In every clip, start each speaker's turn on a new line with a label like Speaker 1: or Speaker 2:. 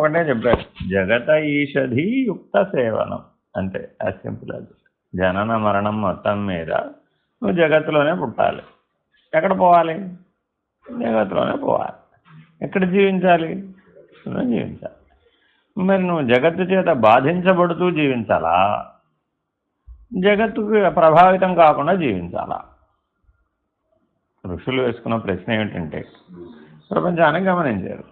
Speaker 1: ఒకటే చెప్పారు, జగత ఈషధి యుక్త సేవనం, అంతే. యాజ్ సింపుల్ అది. జనన మరణం మొత్తం మీద నువ్వు జగత్తులోనే పుట్టాలి. ఎక్కడ పోవాలి? జగత్తులోనే పోవాలి. ఎక్కడ జీవించాలి? నువ్వు జీవించాలి. మరి నువ్వు జగత్తు చేత బాధించబడుతూ జీవించాలా, జగత్తుకు ప్రభావితం కాకుండా జీవించాలా? ఋషులు వేసుకున్న ప్రశ్న ఏమిటంటే, ప్రపంచాన్ని గమనించారు,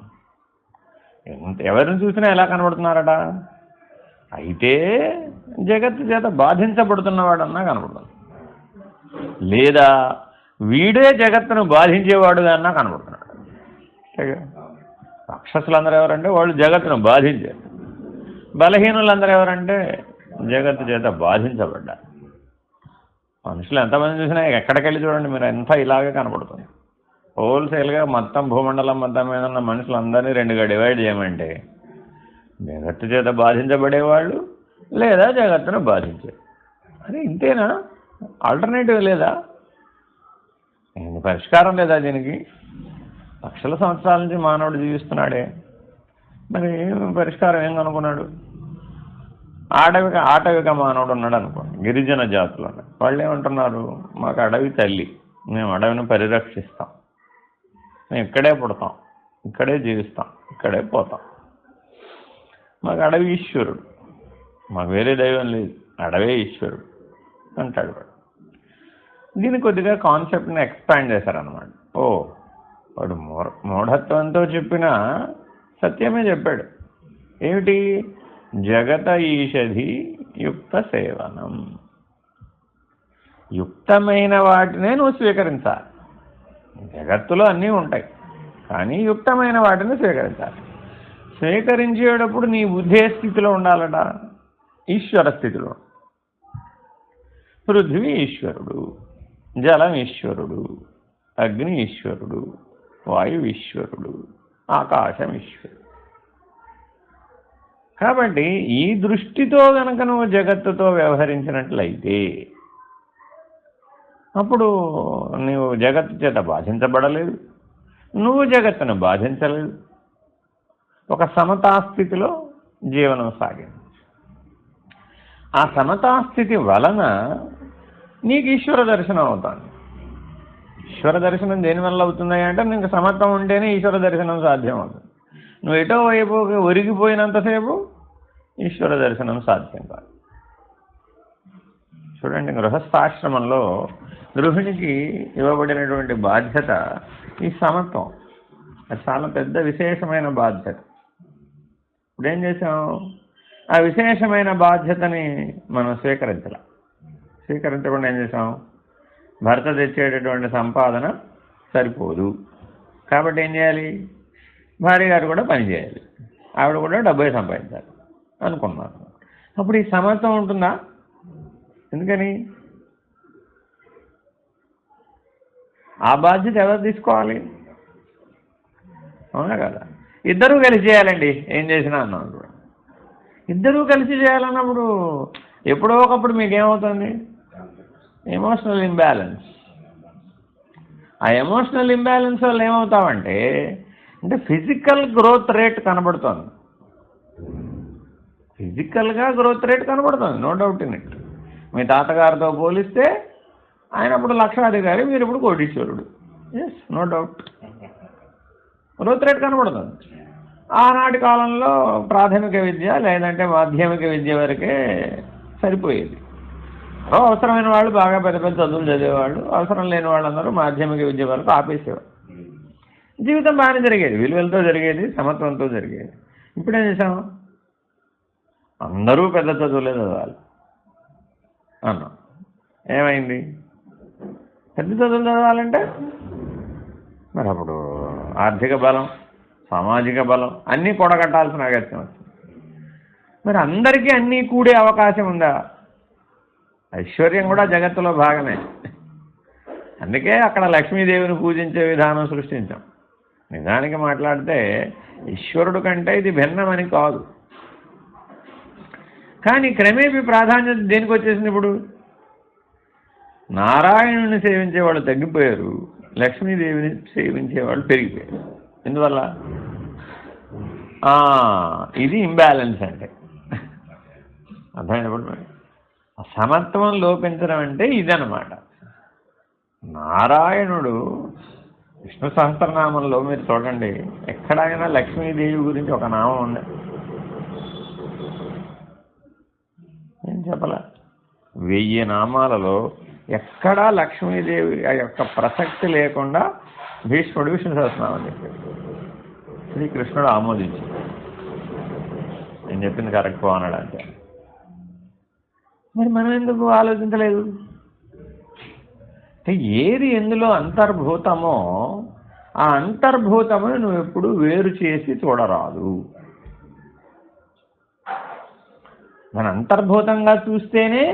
Speaker 1: ఎవరిని చూసినా ఎలా కనబడుతున్నారట? అయితే జగత్తు చేత బాధించబడుతున్నవాడన్నా కనబడుతుంది, లేదా వీడే జగత్తును బాధించేవాడుగా అన్నా కనబడుతున్నాడు. రాక్షసులందరూ ఎవరంటే వాళ్ళు జగత్తును బాధించారు. బలహీనులందరూ ఎవరంటే జగత్తు చేత బాధించబడ్డారు. మనుషులు ఎంతమంది చూసినా ఎక్కడికెళ్ళి చూడండి మీరు, ఎంత ఇలాగే కనబడుతుంది. హోల్సేల్గా మొత్తం భూమండలం మొత్తం మీద ఉన్న మనుషులందరినీ రెండుగా డివైడ్ చేయమంటే జగత్తు చేత బాధించబడేవాళ్ళు, లేదా జగత్తును బాధించే. అదే ఇంతేనా? ఆల్టర్నేటివ్ లేదా? పరిష్కారం లేదా దీనికి? లక్షల సంవత్సరాల నుంచి మానవుడు జీవిస్తున్నాడే, మరి పరిష్కారం ఏం కనుక్కున్నాడు? ఆటవిక మానవుడు ఉన్నాడు అనుకోండి, గిరిజన జాతులు ఉన్నాయి. వాళ్ళు ఏమంటున్నారు, మాకు అడవి తల్లి, మేము అడవిని పరిరక్షిస్తాం, మేము ఇక్కడే పుడతాం, ఇక్కడే జీవిస్తాం, ఇక్కడే పోతాం. మాకు అడవి ఈశ్వరుడు, మాకు వేరే దైవం లేదు, అడవే ఈశ్వరుడు అంటాడు వాడు. దీన్ని కొద్దిగా కాన్సెప్ట్ని ఎక్స్పాండ్ చేశారనమాట. ఓ, వాడు మూఢత్వంతో చెప్పిన సత్యమే చెప్పాడు. ఏమిటి? జగత ఈషధి యుక్త సేవనం. యుక్తమైన వాటినే నువ్వు స్వీకరించాలి. జగత్తులో అన్నీ ఉంటాయి, కానీ యుక్తమైన వాటిని స్వీకరించాలి. స్వీకరించేటప్పుడు నీ బుద్ధి ఏ స్థితిలో ఉండాలట? ఈశ్వర స్థితిలో. పృథ్వీ ఈశ్వరుడు, జలం ఈశ్వరుడు, అగ్ని ఈశ్వరుడు, వాయువు ఈశ్వరుడు, ఆకాశం ఈశ్వరుడు. కాబట్టి ఈ దృష్టితో గనక నువ్వు జగత్తుతో వ్యవహరించినట్లయితే అప్పుడు నువ్వు జగత్తు చేత బాధించబడలేదు, నువ్వు జగత్తును బాధించలేదు. ఒక సమతాస్థితిలో జీవనం సాగింది. ఆ సమతాస్థితి వలన నీకు ఈశ్వర దర్శనం అవుతుంది. ఈశ్వర దర్శనం దేనివల్ల అవుతున్నాయి అంటే, నీకు సమత్వం ఉంటేనే ఈశ్వర దర్శనం సాధ్యం అవుతుంది. నువ్వు ఎటో వైపు ఒరిగిపోయినంతసేపు ఈశ్వర దర్శనం సాధ్యం కాదు. చూడండి, గృహస్థాశ్రమంలో గృహిణికి ఇవ్వబడినటువంటి బాధ్యత ఈ సమత్వం. అది చాలా పెద్ద విశేషమైన బాధ్యత. ఇప్పుడేం చేసాం? ఆ విశేషమైన బాధ్యతని మనం స్వీకరించకుండా ఏం చేసాం? భర్త తెచ్చేటటువంటి సంపాదన సరిపోదు కాబట్టి ఏం చేయాలి? భార్య గారు కూడా పని చేయాలి, ఆవిడ కూడా డబ్బే సంపాదించాలి అనుకున్నారు. అప్పుడు ఈ సమత్వం ఉంటుందా? ఎందుకని? ఆ బాధ్యత ఎవరు తీసుకోవాలి? అవునా కదా? ఇద్దరూ కలిసి చేయాలండి, ఏం చేసినా అన్నాం. ఇద్దరూ కలిసి చేయాలన్నప్పుడు ఎప్పుడో ఒకప్పుడు మీకేమవుతుంది? Emotional imbalance. ఆ ఎమోషనల్ ఇంబ్యాలెన్స్ వల్ల ఏమవుతామంటే, అంటే ఫిజికల్ గ్రోత్ రేట్ కనబడుతుంది, ఫిజికల్గా గ్రోత్ రేట్ కనబడుతుంది, నో డౌట్ ఇన్ ఇట్. మీ తాతగారితో పోలిస్తే ఆయన అప్పుడు లక్షాధికారి, మీరు ఇప్పుడు కోటీశ్వరుడు. Yes, no doubt, growth rate కనబడుతుంది. ఆనాటి కాలంలో ప్రాథమిక విద్య లేదంటే మాధ్యమిక విద్య వరకే సరిపోయేది. అవసరమైన వాళ్ళు బాగా పెద్ద పెద్ద చదువులు చదివేవాళ్ళు, అవసరం లేని వాళ్ళందరూ మాధ్యమిక విద్య వరకు ఆపేసేవారు. జీవితం బాగానే జరిగేది, విలువలతో జరిగేది, సమత్వంతో జరిగేది. ఇప్పుడేం చేసాము? అందరూ పెద్ద చదువులే చదవాలి అన్నాం. ఏమైంది? పెద్ద చదువులు చదవాలంటే మరి అప్పుడు ఆర్థిక బలం, సామాజిక బలం అన్నీ కూడగట్టాల్సిన అగత్యం వచ్చింది. మరి అందరికీ అన్నీ కూడే అవకాశం ఉందా? ఐశ్వర్యం కూడా జగత్తులో భాగమే. అందుకే అక్కడ లక్ష్మీదేవిని పూజించే విధానం సృష్టించాం. నిజానికి మాట్లాడితే ఈశ్వరుడు కంటే ఇది భిన్నమని కాదు, కానీ క్రమేపీ ప్రాధాన్యత దేనికి వచ్చేసింది? ఇప్పుడు నారాయణుని సేవించేవాళ్ళు తగ్గిపోయారు, లక్ష్మీదేవిని సేవించేవాళ్ళు పెరిగిపోయారు. ఎందువల్ల? ఇది ఇంబ్యాలెన్స్ అంటే. అర్థమైనప్పుడు సమత్వం లోపించడం అంటే ఇదనమాట. నారాయణుడు విష్ణు సహస్రనామంలో మీరు చూడండి, ఎక్కడైనా లక్ష్మీదేవి గురించి ఒక నామం ఉంది? ఏం చెప్పలే. 1000 నామాలలో ఎక్కడా లక్ష్మీదేవి యొక్క ప్రసక్తి లేకుండా భీష్ముడు విష్ణు సహస్రనామం చెప్పాడు. శ్రీకృష్ణుడు ఆమోదించి నేను చెప్పింది కరెక్ట్ అన్నాడు. అంటే మరి మనం ఎందుకు ఆలోచించలేదు? అంటే ఏది ఎందులో అంతర్భూతమో ఆ అంతర్భూతమును నువ్వు ఎప్పుడు వేరు చేసి చూడరాదు. దాని అంతర్భూతంగా చూస్తేనే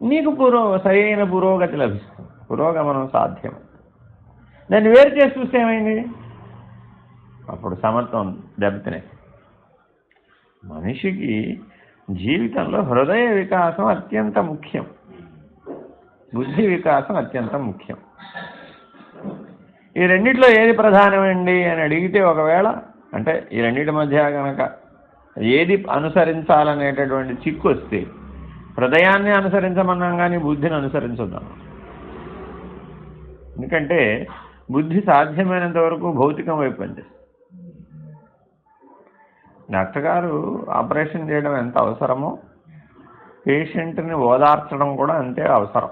Speaker 1: నీకు సరైన పురోగతి లభిస్తుంది, పురోగమనం సాధ్యం. దాన్ని వేరు చేసి చూస్తే ఏమైంది? అప్పుడు సమత్వం దెబ్బతినే. మనిషికి జీవితంలో హృదయ వికాసం అత్యంత ముఖ్యం, బుద్ధి వికాసం అత్యంత ముఖ్యం. ఈ రెండిట్లో ఏది ప్రధానమండి అని అడిగితే, ఒకవేళ అంటే ఈ రెండింటి మధ్య కనుక ఏది అనుసరించాలనేటటువంటి చిక్కు వస్తే హృదయాన్ని అనుసరించమన్నాం కానీ బుద్ధిని అనుసరించుద్దాం. ఎందుకంటే బుద్ధి సాధ్యమైనంత వరకు భౌతికం వైపు పనిచేస్తుంది. డాక్టర్ గారు ఆపరేషన్ చేయడం ఎంత అవసరమో పేషెంట్ని ఓదార్చడం కూడా అంతే అవసరం.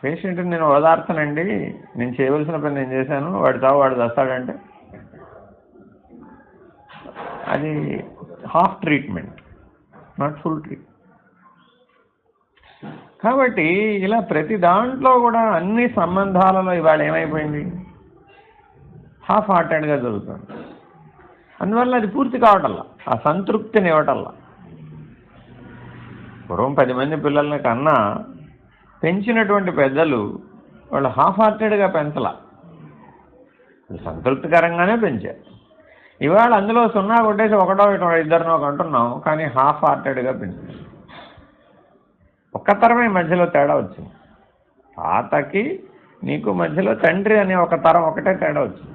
Speaker 1: పేషెంట్ని నేను ఓదార్చనండి, నేను చేయవలసిన పని నేను చేశాను, వాడి తావు వాడు వస్తాడంటే అది half treatment, not full treatment. కాబట్టి ఇలా ప్రతి దాంట్లో కూడా అన్ని సంబంధాలలో ఇవాళ ఏమైపోయింది? హాఫ్ హార్టెడ్గా జరుగుతుంది. అందువల్ల అది పూర్తి కావటల్లా, ఆ సంతృప్తిని ఇవ్వటల్లా. పూర్వం 10 మంది పిల్లల్ని కన్నా పెంచినటువంటి పెద్దలు వాళ్ళు హాఫ్ హార్టెడ్గా పెంచలా, సంతృప్తికరంగానే పెంచారు. ఇవాళ అందులో 0 కొట్టేసి 1 2 అంటున్నాం, కానీ హాఫ్ హార్టెడ్గా పెంచారు. ఒక్క తరమే మధ్యలో తేడా వచ్చింది. తాతకి నీకు మధ్యలో తండ్రి అనే ఒక తరం ఒకటే తేడా వచ్చింది.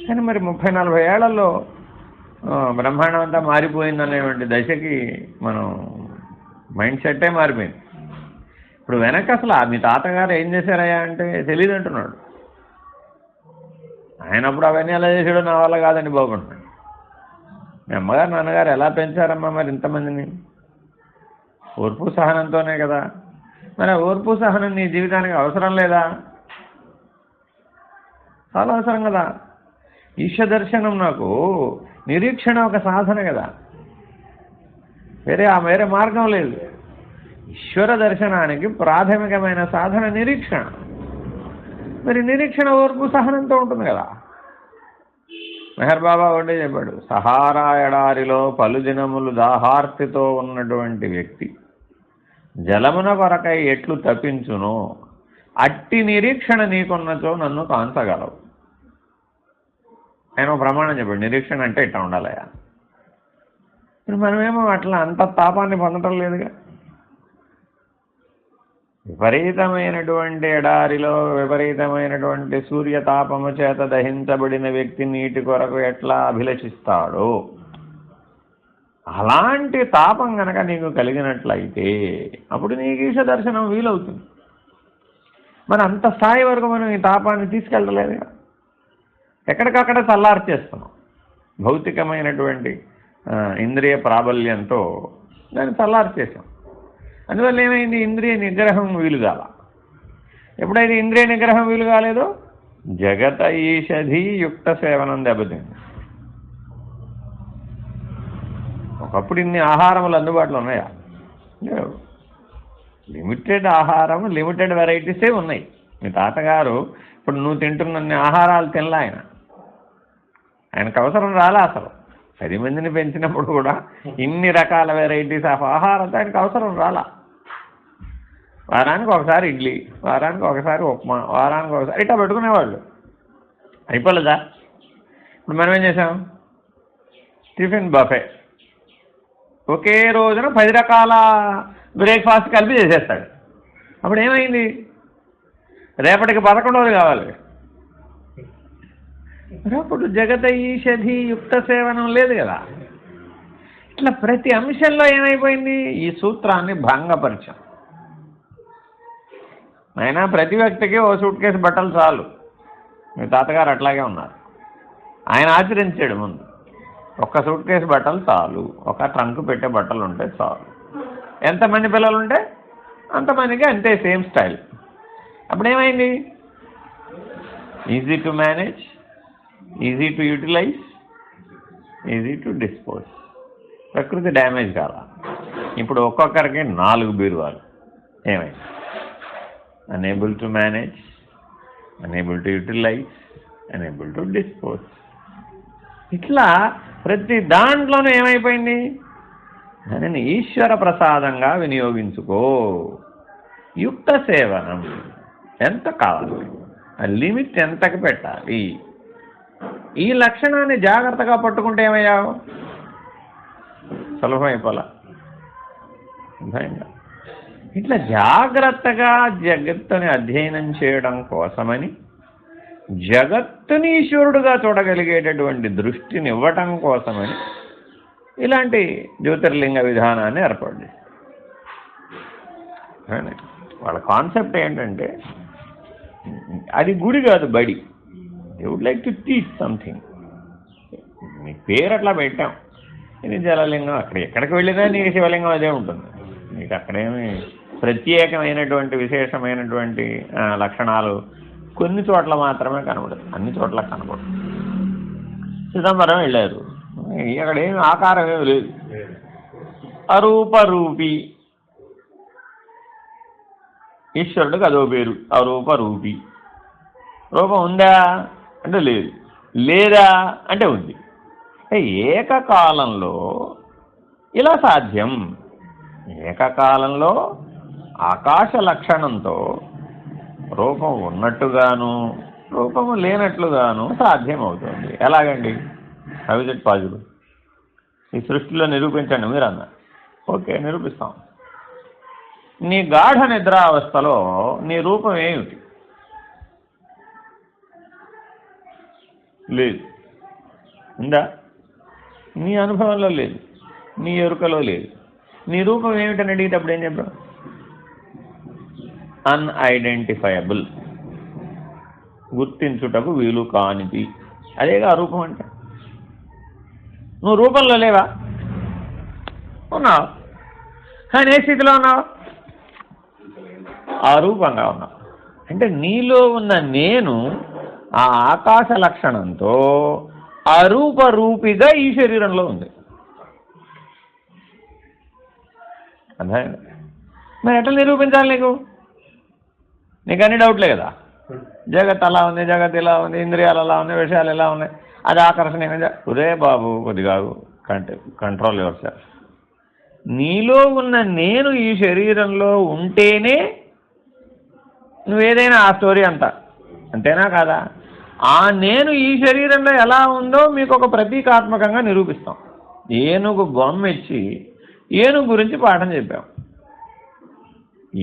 Speaker 1: కానీ మరి 30-40 ఏళ్లలో బ్రహ్మాండం అంతా మారిపోయిందనేటువంటి దశకి మనం మైండ్ సెట్టే మారిపోయింది. ఇప్పుడు వెనక అసలు మీ తాతగారు ఏం చేశారయ్యా అంటే తెలియదు అంటున్నాడు. ఆయనప్పుడు అవన్నీ ఎలా చేసాడో నా వల్ల కాదని బాగుంటున్నాడు. మీ అమ్మగారు నాన్నగారు ఎలా పెంచారమ్మా మరి ఇంతమందిని? ఓర్పు సహనంతోనే కదా. మరి ఓర్పు సహనం నీ జీవితానికి అవసరం లేదా? చాలా అవసరం కదా. ఈశ్వర దర్శనం నాకు నిరీక్షణ ఒక సాధన కదా, వేరే మార్గం లేదు. ఈశ్వర దర్శనానికి ప్రాథమికమైన సాధన నిరీక్షణ. మరి నిరీక్షణ ఓర్పు సహనంతో ఉంటుంది కదా. మెహర్ బాబా ఒకటే చెప్పాడు, సహారా ఎడారిలో పలు దినములు దాహార్తితో ఉన్నటువంటి వ్యక్తి జలమున కొరకై ఎట్లు తప్పించునో అట్టి నిరీక్షణ నీకున్నచో నన్ను కాంచగలవు. ఆయన ప్రమాణం చెప్పాడు, నిరీక్షణ అంటే ఇట్లా ఉండాలయా. ఇప్పుడు మనమేమో అట్లా అంత తాపాన్ని పొందటం లేదుగా. విపరీతమైనటువంటి ఎడారిలో విపరీతమైనటువంటి సూర్యతాపము చేత దహించబడిన వ్యక్తి నీటి కొరకు ఎట్లా అభిలషిస్తాడో అలాంటి తాపం కనుక నీకు కలిగినట్లయితే అప్పుడు నీకు ఈశ దర్శనం వీలవుతుంది. మరి అంత స్థాయి వరకు మనం ఈ తాపాన్ని తీసుకెళ్ళలేదుగా. ఎక్కడికక్కడ చల్లార్చేస్తున్నాం. భౌతికమైనటువంటి ఇంద్రియ ప్రాబల్యంతో దాన్ని చల్లార్చేసాం. అందువల్ల ఏమైంది? ఇంద్రియ నిగ్రహం వీలుగాల. ఎప్పుడైతే ఇంద్రియ నిగ్రహం వీలు కాలేదో జగత ఈషధి యుక్త సేవనం దెబ్బతింది. ఒకప్పుడు ఇన్ని ఆహారములు అందుబాటులో ఉన్నాయా? లిమిటెడ్ ఆహారం, లిమిటెడ్ వెరైటీసే ఉన్నాయి. మీ తాతగారు ఇప్పుడు నువ్వు తింటున్న ఆహారాలు తినలా. ఆయనకు అవసరం రాలే అసలు. 10 మందిని పెంచినప్పుడు కూడా ఇన్ని రకాల వెరైటీస్ ఆఫ్ ఆహారంతో ఆయనకు అవసరం రాలా. వారానికి ఒకసారి ఇడ్లీ, వారానికి ఒకసారి ఉప్మా, వారానికి ఒకసారి ఇట్లా పెట్టుకునేవాళ్ళు. అయిపోలేదా? ఇప్పుడు మనం ఏం చేసాం? Tiffin buffet. ఒకే రోజున 10 రకాల బ్రేక్ఫాస్ట్ కలిపి చేసేస్తాడు. అప్పుడు ఏమైంది? రేపటికి 11వది కావాలి. అప్పుడు జగత ఈషధి యుక్త సేవనం లేదు కదా. ఇట్లా ప్రతి అంశంలో ఏమైపోయింది, ఈ సూత్రాన్ని భంగపరిచాం. అయినా ప్రతి వ్యక్తికి ఓ సూట్ కేసు బట్టలు చాలు. మీ తాతగారు అట్లాగే ఉన్నారు, ఆయన ఆచరించాడు. ముందు ఒక్క సూట్ కేసు బట్టలు చాలు, ఒక ట్రంక్ పెట్టే బట్టలు ఉంటే చాలు. ఎంతమంది పిల్లలు ఉంటే అంతమందికి అంతే, సేమ్ స్టైల్. అప్పుడేమైంది, easy to manage, easy to utilise, easy to dispose. ప్రకృతి డ్యామేజ్ కాదా? ఇప్పుడు ఒక్కొక్కరికి 4 బీరువాలు. ఏమైంది, unable to manage, unable to utilize, unable to dispose. ఇట్లా ప్రతి దాంట్లోనూ ఏమైపోయింది, దానిని ఈశ్వర ప్రసాదంగా వినియోగించుకో. యుక్త సేవనం ఎంత కావాలి, ఆ లిమిట్ ఎంతకి పెట్టాలి, ఈ లక్షణాన్ని జాగ్రత్తగా పట్టుకుంటే ఏమయ్యావు, సులభమైపోలా. ఇట్లా జాగ్రత్తగా జగత్తుని అధ్యయనం చేయడం కోసమని, జగత్తుని ఈశ్వరుడుగా చూడగలిగేటటువంటి దృష్టిని ఇవ్వటం కోసమని ఇలాంటి జ్యోతిర్లింగ విధానాన్ని ఏర్పాటు చేస్తారు. వాళ్ళ కాన్సెప్ట్ ఏంటంటే, అది గుడి కాదు, బడి. They would like to teach something. నీ పేరు అట్లా పెట్టాం, ఇది జలలింగం. అక్కడ ఎక్కడికి వెళ్ళినా నీకు శివలింగం అదే ఉంటుంది. నీకు అక్కడేమి ప్రత్యేకమైనటువంటి విశేషమైనటువంటి లక్షణాలు కొన్ని చోట్ల మాత్రమే కనబడదు, అన్ని చోట్ల కనబడదు. చిదంబరం వెళ్ళారు, అక్కడేమి ఆకారం ఏమి లేదు, అరూపరూపి. ఈశ్వరుడికి అదో పేరు, అరూపరూపి. రూపం ఉందా అంటే లేదు, లేదా అంటే ఉంది. ఏకకాలంలో ఇలా సాధ్యం. ఏకకాలంలో ఆకాశ లక్షణంతో రూపం ఉన్నట్టుగాను రూపము లేనట్లుగాను సాధ్యమవుతుంది. ఎలాగండి, హౌ ఇస్ ఇట్ పాసిబుల్? ఈ సృష్టిలో నిరూపించండి మీరు అన్నారు. ఓకే, నిరూపిస్తాం. నీ గాఢ నిద్రావస్థలో నీ రూపం ఏమిటి? లేదు. ఉందా? నీ అనుభవంలో లేదు, నీ ఎరుకలో లేదు. నీ రూపం ఏమిటని అడిగేటప్పుడు ఏం చెప్పావు? అన్ఐడెంటిఫైయబుల్, గుర్తించుటకు వీలు కానిది. అదేగా రూపం అంటే. నువ్వు రూపంలో లేవా? ఉన్నావు, కానీ ఏ స్థితిలో ఉన్నావు? అరూపంగా ఉన్నావు. అంటే నీలో ఉన్న నేను ఆ ఆకాశ లక్షణంతో అరూపరూపిగా ఈ శరీరంలో ఉంది. అదే మరి ఎట్లా నిరూపించాలి నీకు? నీకు అన్ని డౌట్లే కదా. జగత్ అలా ఉంది, జగత్ ఇలా ఉంది, ఇంద్రియాలు అలా ఉన్నాయి, విషయాలు ఎలా ఉన్నాయి, అది ఆకర్షణీయంగా. ఉదే బాబు, కొద్దిగా కంట్రోల్ యువర్ సెల్ఫ్. నీలో ఉన్న నేను ఈ శరీరంలో ఉంటేనే నువ్వేదైనా ఆ స్టోరీ అంతా, అంతేనా కాదా? ఆ నేను ఈ శరీరంలో ఎలా ఉందో మీకు ఒక ప్రతీకాత్మకంగా నిరూపిస్తాం. ఏనుగు బొమ్మ ఇచ్చి ఏనుగు గురించి పాఠం చెప్పాం.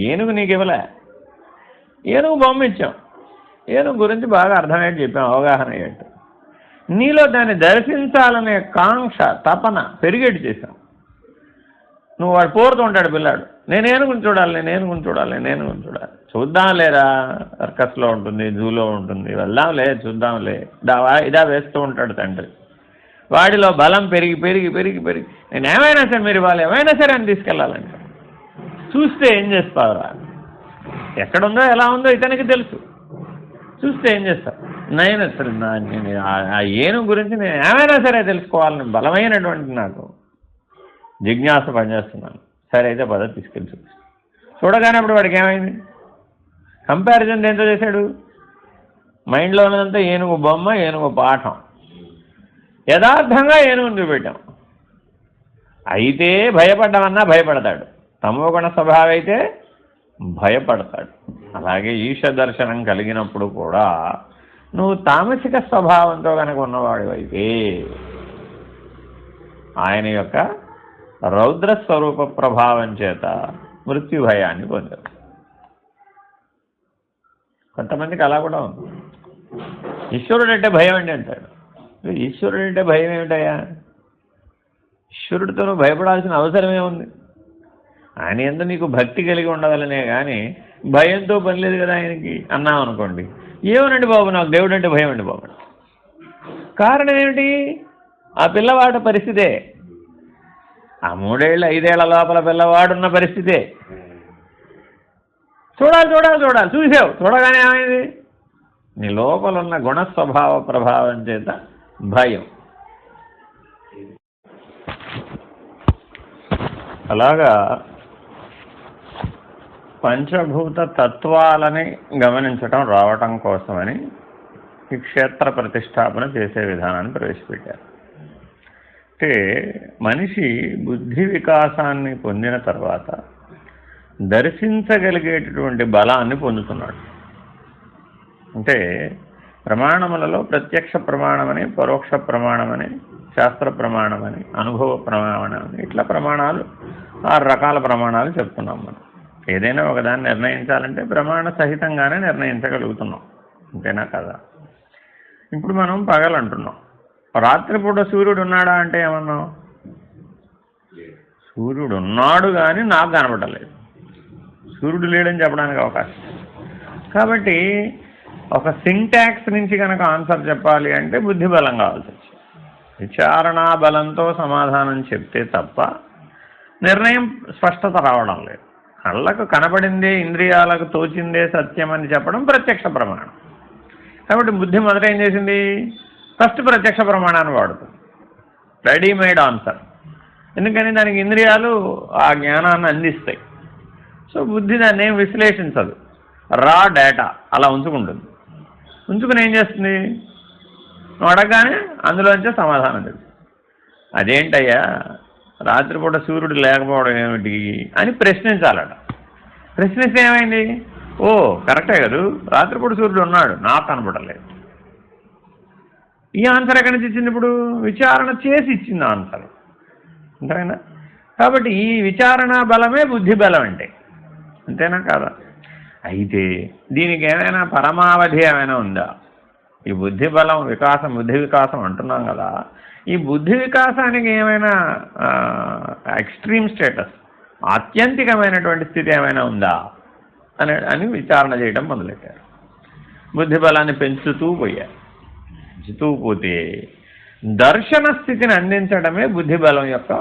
Speaker 1: ఏనుగు నీకు ఇవ్వలే, ఏనుగు బొమ్మ ఇచ్చాం, ఏనుగు గురించి బాగా అర్థమయ్యేట్టు చెప్పాం, అవగాహన అయ్యేట్టు. నీలో దాన్ని దర్శించాలనే కాంక్ష, తపన పెరిగేట్టు చేశాం. నువ్వు వాడు పోరుతూ ఉంటాడు పిల్లాడు, నేను ఏనుగుని చూడాలి, నేను ఏనుగుని చూడాలి, నేను ఏనుగుని చూడాలి. చూద్దాం లేరా, సర్కస్లో ఉంటుంది, జూలో ఉంటుంది, వెళ్దాంలే, చూద్దాంలే, ఇదా వేస్తూ ఉంటాడు తండ్రి. వాడిలో బలం పెరిగి పెరిగి పెరిగి పెరిగి నేను ఏమైనా సరే మీరు వాళ్ళు ఏమైనా సరే అని తీసుకెళ్ళాలంట. చూస్తే ఏం చేస్తావురా? ఎక్కడుందో ఎలా ఉందో ఇతనికి తెలుసు. చూస్తే ఏం చేస్తా? నేను అసలు ఆ ఏనుగు గురించి నేను ఏమైనా సరే తెలుసుకోవాలని బలమైనటువంటి నాకు జిజ్ఞాస పనిచేస్తున్నాను. సరే అయితే పద్ధతి తీసుకెళ్ళి చూడగానే అప్పుడు వాడికి ఏమైంది? కంపారిజన్ దేంతో చేశాడు? మైండ్లో ఉన్నదంతా ఏనుగు బొమ్మ, ఏనుగు పాఠం. యథార్థంగా ఏనుగుని చూపెట్టాం. అయితే భయపడ్డామన్నా భయపడతాడు. తమోగుణ స్వభావం అయితే భయపడతాడు. అలాగే ఈశ దర్శనం కలిగినప్పుడు కూడా నువ్వు తామసిక స్వభావంతో కనుక ఉన్నవాడివైతే ఆయన యొక్క రౌద్ర స్వరూప ప్రభావం చేత మృత్యు భయాన్ని పొందారు. కొంతమందికి అలా కూడా ఉంది. ఈశ్వరుడు అంటే భయం అండి అంటాడు. ఈశ్వరుడు అంటే భయం ఏమిటయ్యా? ఈశ్వరుడితో నువ్వు భయపడాల్సిన అవసరం ఏముంది? ఆయన యందు నీకు భక్తి కలిగి ఉండగలనే కానీ భయంతో పని లేదు కదా ఆయనకి అన్నాం అనుకోండి, ఏమోనండి బాబు నాకు దేవుడు అంటే భయం అండి బాబు. కారణం ఏమిటి? ఆ పిల్లవాడి పరిస్థితే, ఆ 3 ఏళ్ళ 5 ఏళ్ల లోపల పిల్లవాడున్న పరిస్థితే. చూడాలి చూసావు, చూడగానే ఏమైంది? నీ లోపల ఉన్న గుణస్వభావ ప్రభావం చేత భయం. అలాగా పంచభూత తత్వాలని గమనించటం రావటం కోసమని ఈ క్షేత్ర ప్రతిష్టాపన చేసే విధానాన్ని ప్రవేశపెట్టారు. అంటే మనిషి బుద్ధి వికాసాన్ని పొందిన తర్వాత దర్శించగలిగేటటువంటి బలాన్ని పొందుతున్నాడు. అంటే ప్రమాణములలో ప్రత్యక్ష ప్రమాణమని, పరోక్ష ప్రమాణమని, శాస్త్ర ప్రమాణమని, అనుభవ ప్రమాణమని, ఇట్లా ప్రమాణాలు 6 రకాల ప్రమాణాలు చెప్తున్నాం. మనం ఏదైనా ఒకదాన్ని నిర్ణయించాలంటే ప్రమాణ సహితంగానే నిర్ణయించగలుగుతున్నాం, అంతేనా కదా? ఇప్పుడు మనం పగలంటున్నాం, రాత్రిపూట సూర్యుడు ఉన్నాడా అంటే ఏమన్నాం? సూర్యుడు ఉన్నాడు కానీ నాకు కనబడలేదు, సూర్యుడు లేడని చెప్పడానికి అవకాశం. కాబట్టి ఒక సింటాక్స్ నుంచి కనుక ఆన్సర్ చెప్పాలి అంటే బుద్ధి బలం కావాల్సి వచ్చింది. విచారణా బలంతో సమాధానం చెప్తే తప్ప నిర్ణయం స్పష్టత రావడం లేదు. కళ్ళకు కనబడిందే, ఇంద్రియాలకు తోచిందే సత్యం అని చెప్పడం ప్రత్యక్ష ప్రమాణం. కాబట్టి బుద్ధి మొదట ఏం చేసింది? ఫస్ట్ ప్రత్యక్ష ప్రమాణాన్ని వాడుతుంది, రెడీమేడ్ ఆన్సర్. ఎందుకని దానికి ఇంద్రియాలు ఆ జ్ఞానాన్ని అందిస్తాయి. సో బుద్ధి దాన్ని ఏం విశ్లేషించదు, రా డేటా అలా ఉంచుకుంటుంది. ఉంచుకుని ఏం చేస్తుంది? నువ్వు అడగగానే అందులోంచే సమాధానం తెలుసు. అదేంటయ్యా రాత్రిపూట సూర్యుడు లేకపోవడం ఏమిటి అని ప్రశ్నించాలట. ప్రశ్నిస్తే ఏమైంది? ఓ కరెక్టే కదా, రాత్రిపూట సూర్యుడు ఉన్నాడు, నాకు కనపడలేదు. ఈ ఆన్సర్ ఎక్కడి నుంచి ఇచ్చింది? ఇప్పుడు విచారణ చేసి ఇచ్చింది ఆన్సర్, అంతేనా? కాబట్టి ఈ విచారణ బలమే బుద్ధి బలం అంటే, అంతేనా కాదా? అయితే దీనికి ఏమైనా పరమావధి ఏమైనా ఉందా? ఈ బుద్ధి బలం వికాసం, బుద్ధి వికాసం అంటున్నాం కదా, ఈ బుద్ధి వికాసానికి ఏమైనా ఎక్స్ట్రీమ్ స్టేటస్, ఆత్యంతికమైనటువంటి స్థితి ఏమైనా ఉందా అని విచారణ చేయడం మొదలెట్టారు. బుద్ధి బలాన్ని పెంచుతూ పోయారు. పెంచుతూ పోతే దర్శన స్థితిని అందించడమే బుద్ధి బలం యొక్క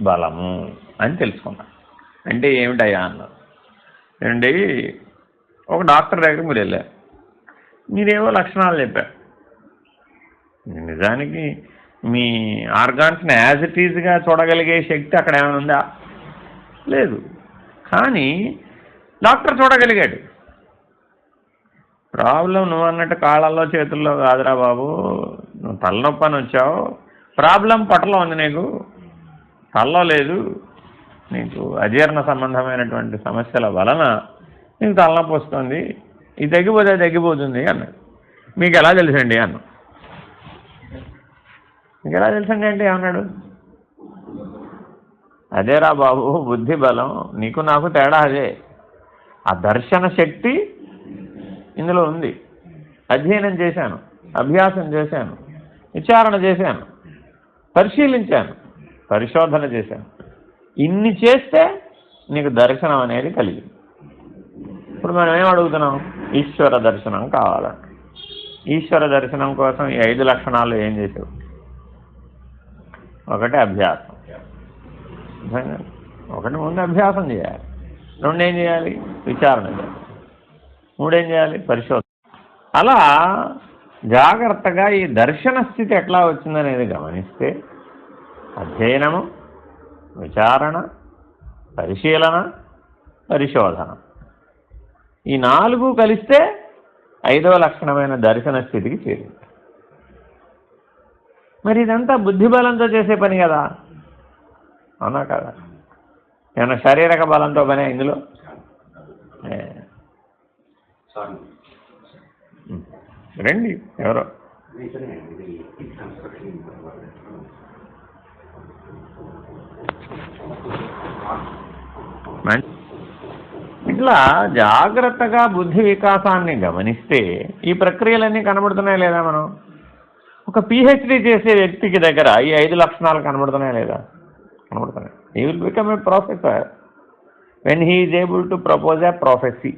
Speaker 1: బలము అని తెలుసుకున్నారు. అంటే ఏమిటయ్యా అన్నారు. ఏమండి, ఒక డాక్టర్ దగ్గరికి మీరు వెళ్ళారు, మీరేవో లక్షణాలు చెప్పారు. నిజానికి మీ ఆర్గాన్స్ని యాజ్ ఇట్ ఈజ్గా చూడగలిగే శక్తి అక్కడ ఏమైనా ఉందా? లేదు. కానీ డాక్టర్ చూడగలిగాడు. ప్రాబ్లం నువ్వు అన్నట్టు కాళ్ళల్లో చేతుల్లో కాదురా బాబు, నువ్వు తలనొప్పి అని వచ్చావు, ప్రాబ్లం పొట్టలో ఉంది, నీకు తలలో లేదు, నీకు అజీర్ణ సంబంధమైనటువంటి సమస్యల వలన నీకు తలనొప్పి వస్తుంది, ఇది తగ్గిపోతే తగ్గిపోతుంది అన్నాడు. మీకు ఎలా తెలుసండి అన్నా. మీకు ఎలా తెలుసండి అంటే ఏమన్నాడు? అదేరా బాబు బుద్ధి బలం, నీకు నాకు తేడా అదే. ఆ దర్శన శక్తి ఇందులో ఉంది. అధ్యయనం చేశాను, అభ్యాసం చేశాను, విచారణ చేశాను, పరిశీలించాను, పరిశోధన చేశాను. ఇన్ని చేస్తే నీకు దర్శనం అనేది కలిగింది. ఇప్పుడు మనం ఏం అడుగుతున్నాం? ఈశ్వర దర్శనం కావాలంట. ఈశ్వర దర్శనం కోసం ఈ 5 లక్షణాలు ఏం చేసావు? ఒకటి అభ్యాసం, ఒకటి ముందు అభ్యాసం చేయాలి, 2 ఏం చేయాలి? విచారణ చేయాలి, 3 ఏం చేయాలి? పరిశోధన. అలా జాగ్రత్తగా ఈ దర్శన స్థితి ఎట్లా వచ్చిందనేది గమనిస్తే అధ్యయనము, విచారణ, పరిశీలన, పరిశోధన, ఈ 4 కలిస్తే 5వ లక్షణమైన దర్శన స్థితికి చేరింది. మరి ఇదంతా బుద్ధి బలంతో చేసే పని కదా, అవునా కదా? ఏమన్నా శారీరక బలంతో పనే ఇందులో? రండి ఎవరో. ఇట్లా జాగ్రత్తగా బుద్ధి వికాసాన్ని గమనిస్తే ఈ ప్రక్రియలన్నీ కనబడుతున్నాయి లేదా? మనం ఒక పిహెచ్డి చేసే వ్యక్తికి దగ్గర ఈ 5 లక్షణాలు కనబడుతున్నాయి లేదా? కనబడుతున్నాయి. He will become a professor when he is able to propose a prophecy.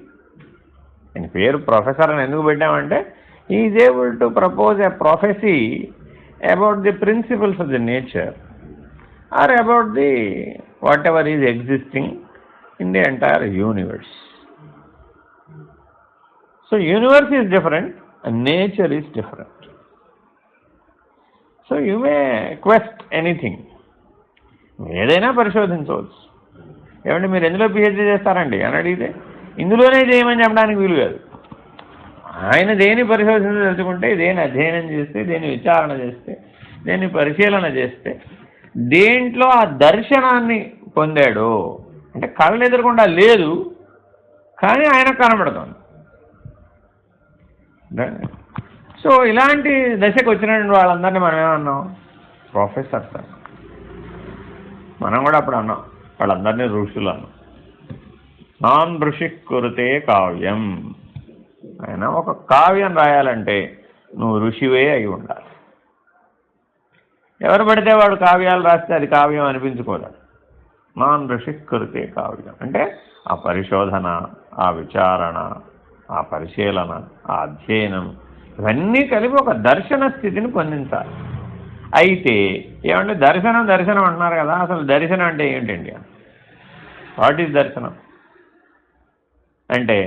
Speaker 1: నేను పేరు ప్రొఫెసర్ అని ఎందుకు పెట్టామంటే he is able to propose a prophecy about the principles of the nature or about the whatever is existing in the entire universe. So universe is different and nature is different. So you may quest anything. ఏదైనా పరిశోధించవచ్చు. ఏమంటే మీరు ఎందులో PhD చేస్తారండి అని అడిగితే ఇందులోనే చేయమని చెప్పడానికి వీలు కాదు. ఆయన దేని పరిశోధించదలుచుకుంటే దేని అధ్యయనం చేస్తే, దేని విచారణ చేస్తే, దేని పరిశీలన చేస్తే, దేంట్లో ఆ దర్శనాన్ని పొందాడు అంటే కళ్ళు ఎదురకుండా లేదు కానీ ఆయన కనబడుతుంది. సో ఇలాంటి దశకు వచ్చినటువంటి వాళ్ళందరినీ మనం ఏమన్నాం? ప్రొఫెసర్స్ అన్నాం. మనం కూడా అప్పుడు అన్నాం వాళ్ళందరినీ ఋషులు అన్నాం. నాన్ ఋషి కురితే కావ్యం. ఆయన ఒక కావ్యం రాయాలంటే నువ్వు ఋషివే అయి ఉండాలి. ఎవరు పడితే వాడు కావ్యాలు రాస్తే అది కావ్యం అనిపించుకోలేదు. నాన్ ఋషి కురితే కావ్యం అంటే ఆ పరిశోధన, ఆ విచారణ, ఆ పరిశీలన, ఆ అధ్యయనం ఇవన్నీ కలిపి ఒక దర్శన స్థితిని పొందించాలి. అయితే ఏమంటే దర్శనం దర్శనం అంటున్నారు కదా, అసలు దర్శనం అంటే ఏంటండి? వాట్ ఈజ్ దర్శనం అంటే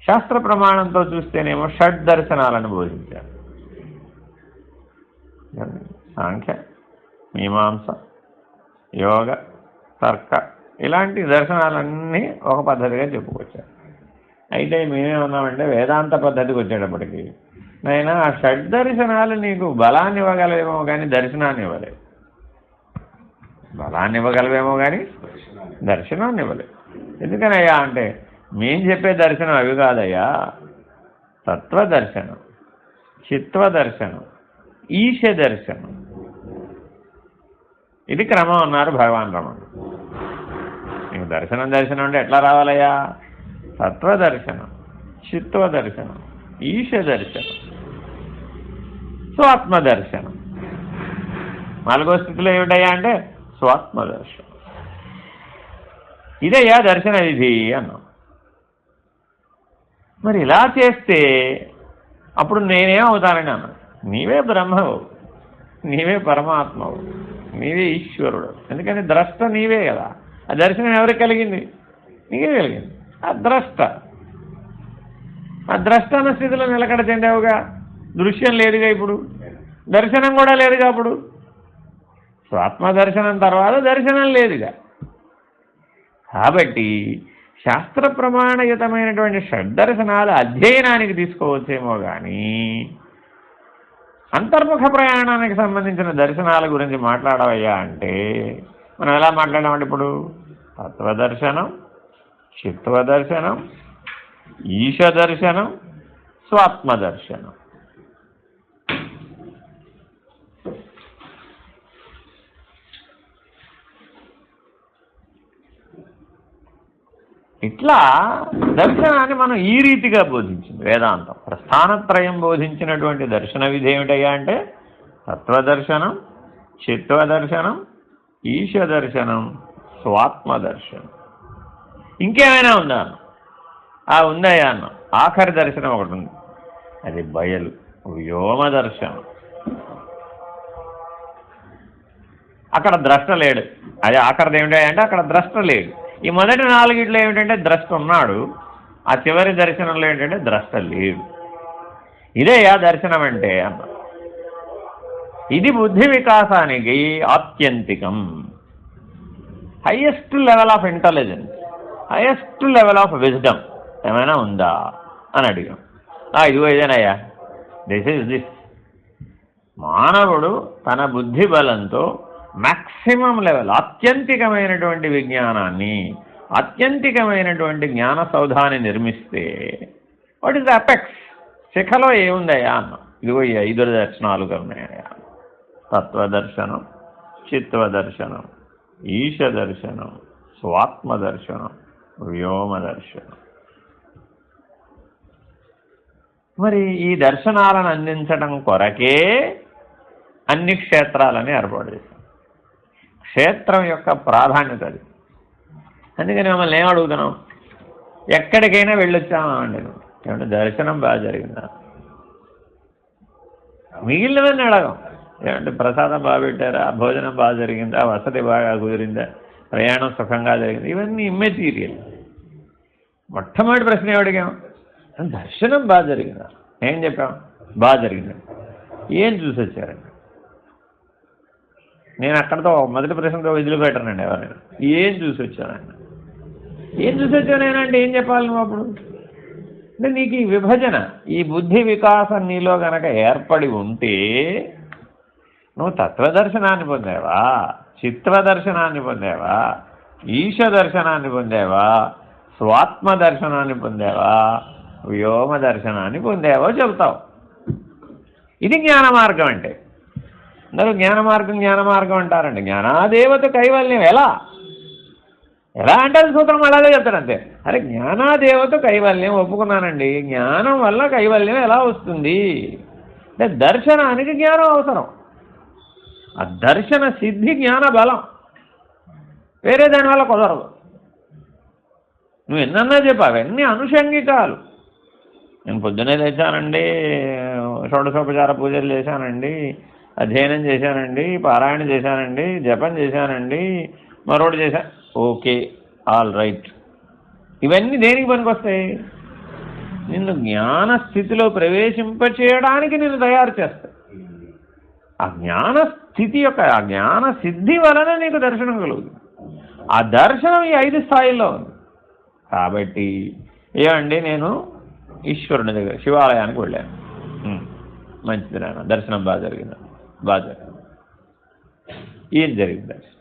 Speaker 1: శాస్త్ర ప్రమాణంతో చూస్తేనేమో షడ్ దర్శనాలను బోధించారు. సాంఖ్య, మీమాంస, యోగ, తర్క ఇలాంటి దర్శనాలన్నీ ఒక పద్ధతిగా చెప్పుకొచ్చారు. అయితే మేమేమన్నామంటే వేదాంత పద్ధతికి వచ్చేటప్పటికి నైనా ఆ షడ్ దర్శనాలు నీకు బలాన్ని ఇవ్వగలవేమో కానీ దర్శనాన్ని ఇవ్వలేదు. బలాన్ని ఇవ్వగలవేమో కానీ దర్శనాన్ని ఇవ్వలేదు. ఎందుకనయ్యా అంటే మేం చెప్పే దర్శనం అవి కాదయ్యా. తత్వదర్శనం, చిత్వదర్శనం, ఈశ దర్శనం, ఇది క్రమం అన్నారు భగవాన్ రమణ. నీకు దర్శనం దర్శనం అంటే ఎట్లా రావాలయ్యా? తత్వదర్శనం, చిత్వదర్శనం, ఈశ దర్శనం, స్వాత్మదర్శనం. 4వ స్థితిలో ఏమిటయ్యా అంటే స్వాత్మదర్శనం. ఇదయ్యా దర్శన విధి అన్నాం. మరి ఇలా చేస్తే అప్పుడు నేనేమవుతానని అన్నా. నీవే బ్రహ్మవు, నీవే పరమాత్మవు, నీవే ఈశ్వరుడు. ఎందుకని ద్రష్ట నీవే కదా. ఆ దర్శనం ఎవరికి కలిగింది? నీకే కలిగింది. ఆ ద్రష్ట అన్న స్థితిలో నిలకడ చెందావుగా. దృశ్యం లేదుగా ఇప్పుడు, దర్శనం కూడా లేదుగా. అప్పుడు స్వాత్మదర్శనం తర్వాత దర్శనం లేదుగా. కాబట్టి శాస్త్ర ప్రమాణయుతమైనటువంటి షడ్దర్శనాలు అధ్యయనానికి తీసుకోవచ్చేమో కానీ అంతర్ముఖ ప్రయాణానికి సంబంధించిన దర్శనాల గురించి మాట్లాడవయ్యా అంటే మనం ఎలా మాట్లాడామంటే ఇప్పుడు తత్వదర్శనం, చిత్వదర్శనం, ఈశ దర్శనం, స్వాత్మదర్శనం. ఇట్లా దర్శనాన్ని మనం ఈ రీతిగా బోధించింది వేదాంతం. ప్రస్థానత్రయం బోధించినటువంటి దర్శన విధి ఏమిటయ్యా అంటే తత్వదర్శనం, చిత్వదర్శనం, ఈశ దర్శనం, స్వాత్మదర్శనం. ఇంకేమైనా ఉందా? ఉందయ్యా అన్నాం. ఆఖరి దర్శనం ఒకటి ఉంది, అది బయలు వ్యోమ దర్శనం. అక్కడ ద్రష్ట లేడు. అది ఆఖరిది ఏమిటయ్యా అంటే అక్కడ ద్రష్ట లేడు. ఈ మొదటి 4 ఏమిటంటే ద్రష్ట ఉన్నాడు. ఆ చివరి దర్శనంలో ఏంటంటే ద్రష్ట లేడు. ఇదేయా దర్శనం అంటే అన్న. ఇది బుద్ధి వికాసానికి ఆత్యంతికం. Highest level of intelligence, highest level of wisdom ఏమైనా ఉందా అని అడిగాం. ఇదిగో ఇదేనయ్యా, దిస్ ఈజ్ దిస్. మానవుడు తన బుద్ధి బలంతో మ్యాక్సిమం లెవెల్, అత్యంతికమైనటువంటి విజ్ఞానాన్ని, అత్యంతికమైనటువంటి జ్ఞాన సౌధాన్ని నిర్మిస్తే వాట్ ఈస్ ద అపెక్స్? శిఖలో ఏముందయ్యా అన్న. ఇదిగో ఈ 5 దర్శనాలు ఉన్నాయా. తత్వదర్శనం, చిత్వదర్శనం, ఈశ దర్శనం, స్వాత్మదర్శనం, వ్యోమదర్శనం. మరి ఈ దర్శనాలను అందించడం కొరకే అన్ని క్షేత్రాలని ఏర్పాటు చేశాం. క్షేత్రం యొక్క ప్రాధాన్యత అది. అందుకని మమ్మల్ని ఏం అడుగుతున్నాం? ఎక్కడికైనా వెళ్ళొచ్చామండి, ఏమంటే దర్శనం బాగా జరిగిందా? మిగిలినవన్నీ అడగం. ఏమంటే ప్రసాదం బాగా పెట్టారా, భోజనం బాగా జరిగిందా, వసతి బాగా కుదిరిందా, ప్రయాణం సుఖంగా జరిగింది, ఇవన్నీ ఇమ్మెటీరియల్. మొట్టమొదటి ప్రశ్న ఏమడిగాం? దర్శనం బాగా జరిగిందా? ఏం చెప్పాం? బాగా జరిగిందండి. ఏం చూసి వచ్చారండి? నేను అక్కడితో మొదటి ప్రశ్నతో వదిలిపెట్టనండి ఎవరైనా. ఏం చూసి వచ్చానండి? ఏం చూసి వచ్చానేనంటే ఏం చెప్పాలి నువ్వు అప్పుడు? అంటే నీకు ఈ విభజన, ఈ బుద్ధి వికాసం నీలో గనక ఏర్పడి ఉంటే నువ్వు తత్వదర్శనాన్ని పొందావా, చిత్వదర్శనాన్ని పొందావా, ఈశ దర్శనాన్ని పొందావా, స్వాత్మ దర్శనాన్ని పొందావా, వ్యోమ దర్శనాన్ని పొందావో చెబుతావు. ఇది జ్ఞాన మార్గం అంటే. అందరూ జ్ఞాన మార్గం అంటారండి. జ్ఞానాదేవత కైవల్యం ఎలా అంటే అది సూత్రం అలాగే చెప్తాడు అంతే. అరే జ్ఞానాదేవత కైవల్యం ఒప్పుకున్నానండి, జ్ఞానం వల్ల కైవల్యం ఎలా వస్తుంది అంటే దర్శనానికి జ్ఞానం అవసరం. ఆ దర్శన సిద్ధి జ్ఞాన బలం, వేరే దానివల్ల కుదరదు. నువ్వు ఎన్నన్నా చెప్పావు, అవన్నీ అనుషంగికాలు. నేను పొద్దునే లేచానండి, షోడశోపచార పూజలు చేశానండి, అధ్యయనం చేశానండి, పారాయణ చేశానండి, జపం చేశానండి, మరొకటి చేశాను. Okay, all right. ఇవన్నీ దేనికి పనికొస్తాయి? నిన్ను జ్ఞాన స్థితిలో ప్రవేశింపచేయడానికి నిన్ను తయారు చేస్తాయి. ఆ జ్ఞాన స్థితి యొక్క, ఆ జ్ఞాన సిద్ధి వలన నీకు దర్శనం కలుగుతుంది. ఆ దర్శనం ఈ 5 స్థాయిల్లో ఉంది. కాబట్టి ఏమండి, నేను ఈశ్వరుని దగ్గర శివాలయానికి వెళ్ళాను, మంచిది నాన్న, దర్శనం బాగా జరిగింది. ఏం జరిగింది దర్శనం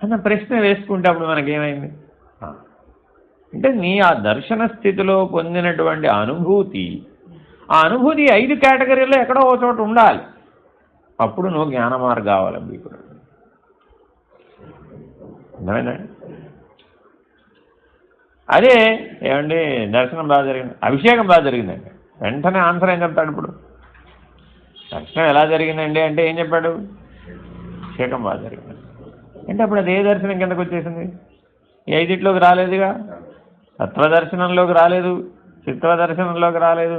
Speaker 1: అన్న ప్రశ్న వేసుకుంటే అప్పుడు మనకేమైంది అంటే, నీ ఆ దర్శన స్థితిలో పొందినటువంటి అనుభూతి, ఆ అనుభూతి 5 కేటగిరీలో ఎక్కడో ఒక చోట ఉండాలి. అప్పుడు నువ్వు జ్ఞాన మార్గావలంబికుడు. అర్థమైందండి? అదే ఏమండి, దర్శనం బాగా జరిగింది, అభిషేకం బాగా జరిగిందండి, వెంటనే ఆన్సర్ ఏం చెప్తాడు? ఇప్పుడు దర్శనం ఎలా జరిగిందండి అంటే ఏం చెప్పాడు? అభిషేకం బాగా జరిగింది అంటే అప్పుడు అది ఏ దర్శనం కిందకు వచ్చేసింది? ఈ 5 రాలేదుగా. తత్వదర్శనంలోకి రాలేదు, చిత్వదర్శనంలోకి రాలేదు,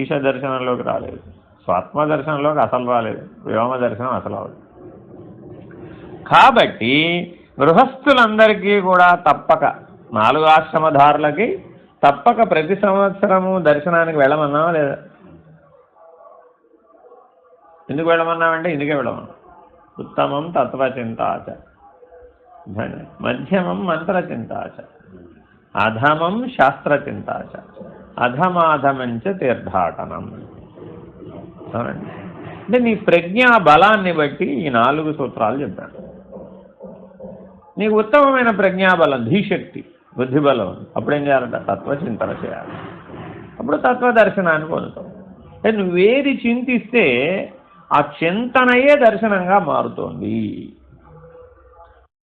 Speaker 1: ఈశ దర్శనంలోకి రాలేదు, స్వాత్మ దర్శనంలోకి అసలు రాలేదు, వ్యోమ దర్శనం అసలు అవ్వదు. కాబట్టి గృహస్థులందరికీ కూడా తప్పక, 4 ఆశ్రమధారులకి తప్పక ప్రతి సంవత్సరము దర్శనానికి వెళ్ళమన్నావా లేదా? ఎందుకు వెళ్ళమన్నామంటే ఇందుకే వెళ్ళమన్నా. ఉత్తమం తత్వచింతాచ, మధ్యమం మంత్రచింతాచ, అధమం శాస్త్రచింతాచ, అధమాధమంచ తీర్థాటనం. అవునండి. అంటే నీ ప్రజ్ఞా బలాన్ని బట్టి ఈ 4 సూత్రాలు చెప్పాను. నీకు ఉత్తమమైన ప్రజ్ఞాబలం, ధీశక్తి, బుద్ధిబలం, అప్పుడేం చేయాలంట? తత్వచింతన చేయాలి. అప్పుడు తత్వదర్శనాన్ని పొందుతావు. అంటే నువ్వేది చింతిస్తే ఆ చింతనయే దర్శనంగా మారుతోంది.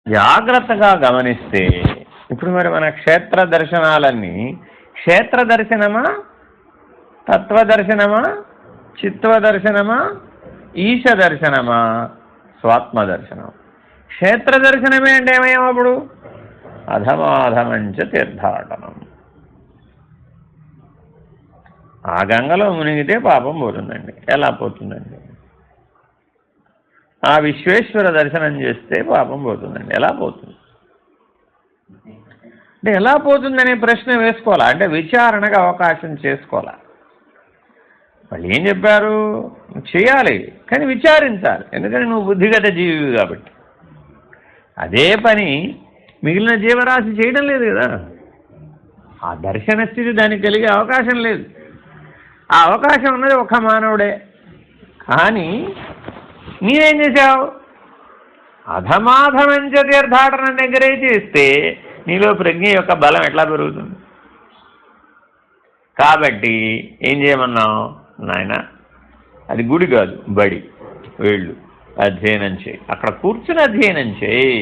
Speaker 1: జాగ్రత్తగా గమనిస్తే ఇప్పుడు మరి మన క్షేత్ర దర్శనాలన్నీ క్షేత్ర దర్శనమా, తత్వదర్శనమా, చిత్వదర్శనమా, ఈశ దర్శనమా, స్వాత్మ దర్శనం? క్షేత్ర దర్శనమే అంటే ఏమయ్యాం అప్పుడు? అధమాధమంచ తీర్థాటనం. ఆ గంగలో మునిగితే పాపం పోతుందండి. ఎలా పోతుందండి? ఆ విశ్వేశ్వర దర్శనం చేస్తే పాపం పోతుందండి. ఎలా పోతుంది అంటే ఎలా పోతుందనే ప్రశ్న వేసుకోవాలా, అంటే విచారణకు అవకాశం చేసుకోవాలా. వాళ్ళు ఏం చెప్పారు? చేయాలి, కానీ విచారించాలి. ఎందుకంటే నువ్వు బుద్ధిగత జీవివి కాబట్టి. అదే పని మిగిలిన జీవరాశి చేయడం లేదు కదా. ఆ దర్శన స్థితి దానికి కలిగే అవకాశం లేదు. ఆ అవకాశం ఉన్నది ఒక్క మానవుడే. కానీ నీవేం చేశావు? అధమాధమంచ తీర్థాటనం దగ్గరే చేస్తే నీలో ప్రజ్ఞ యొక్క బలం ఎట్లా పెరుగుతుంది? కాబట్టి ఏం చేయమన్నావు? నాయన, అది గుడి కాదు, బడి. వెళ్ళు, అధ్యయనం చేయి, అక్కడ కూర్చుని అధ్యయనం చేయి.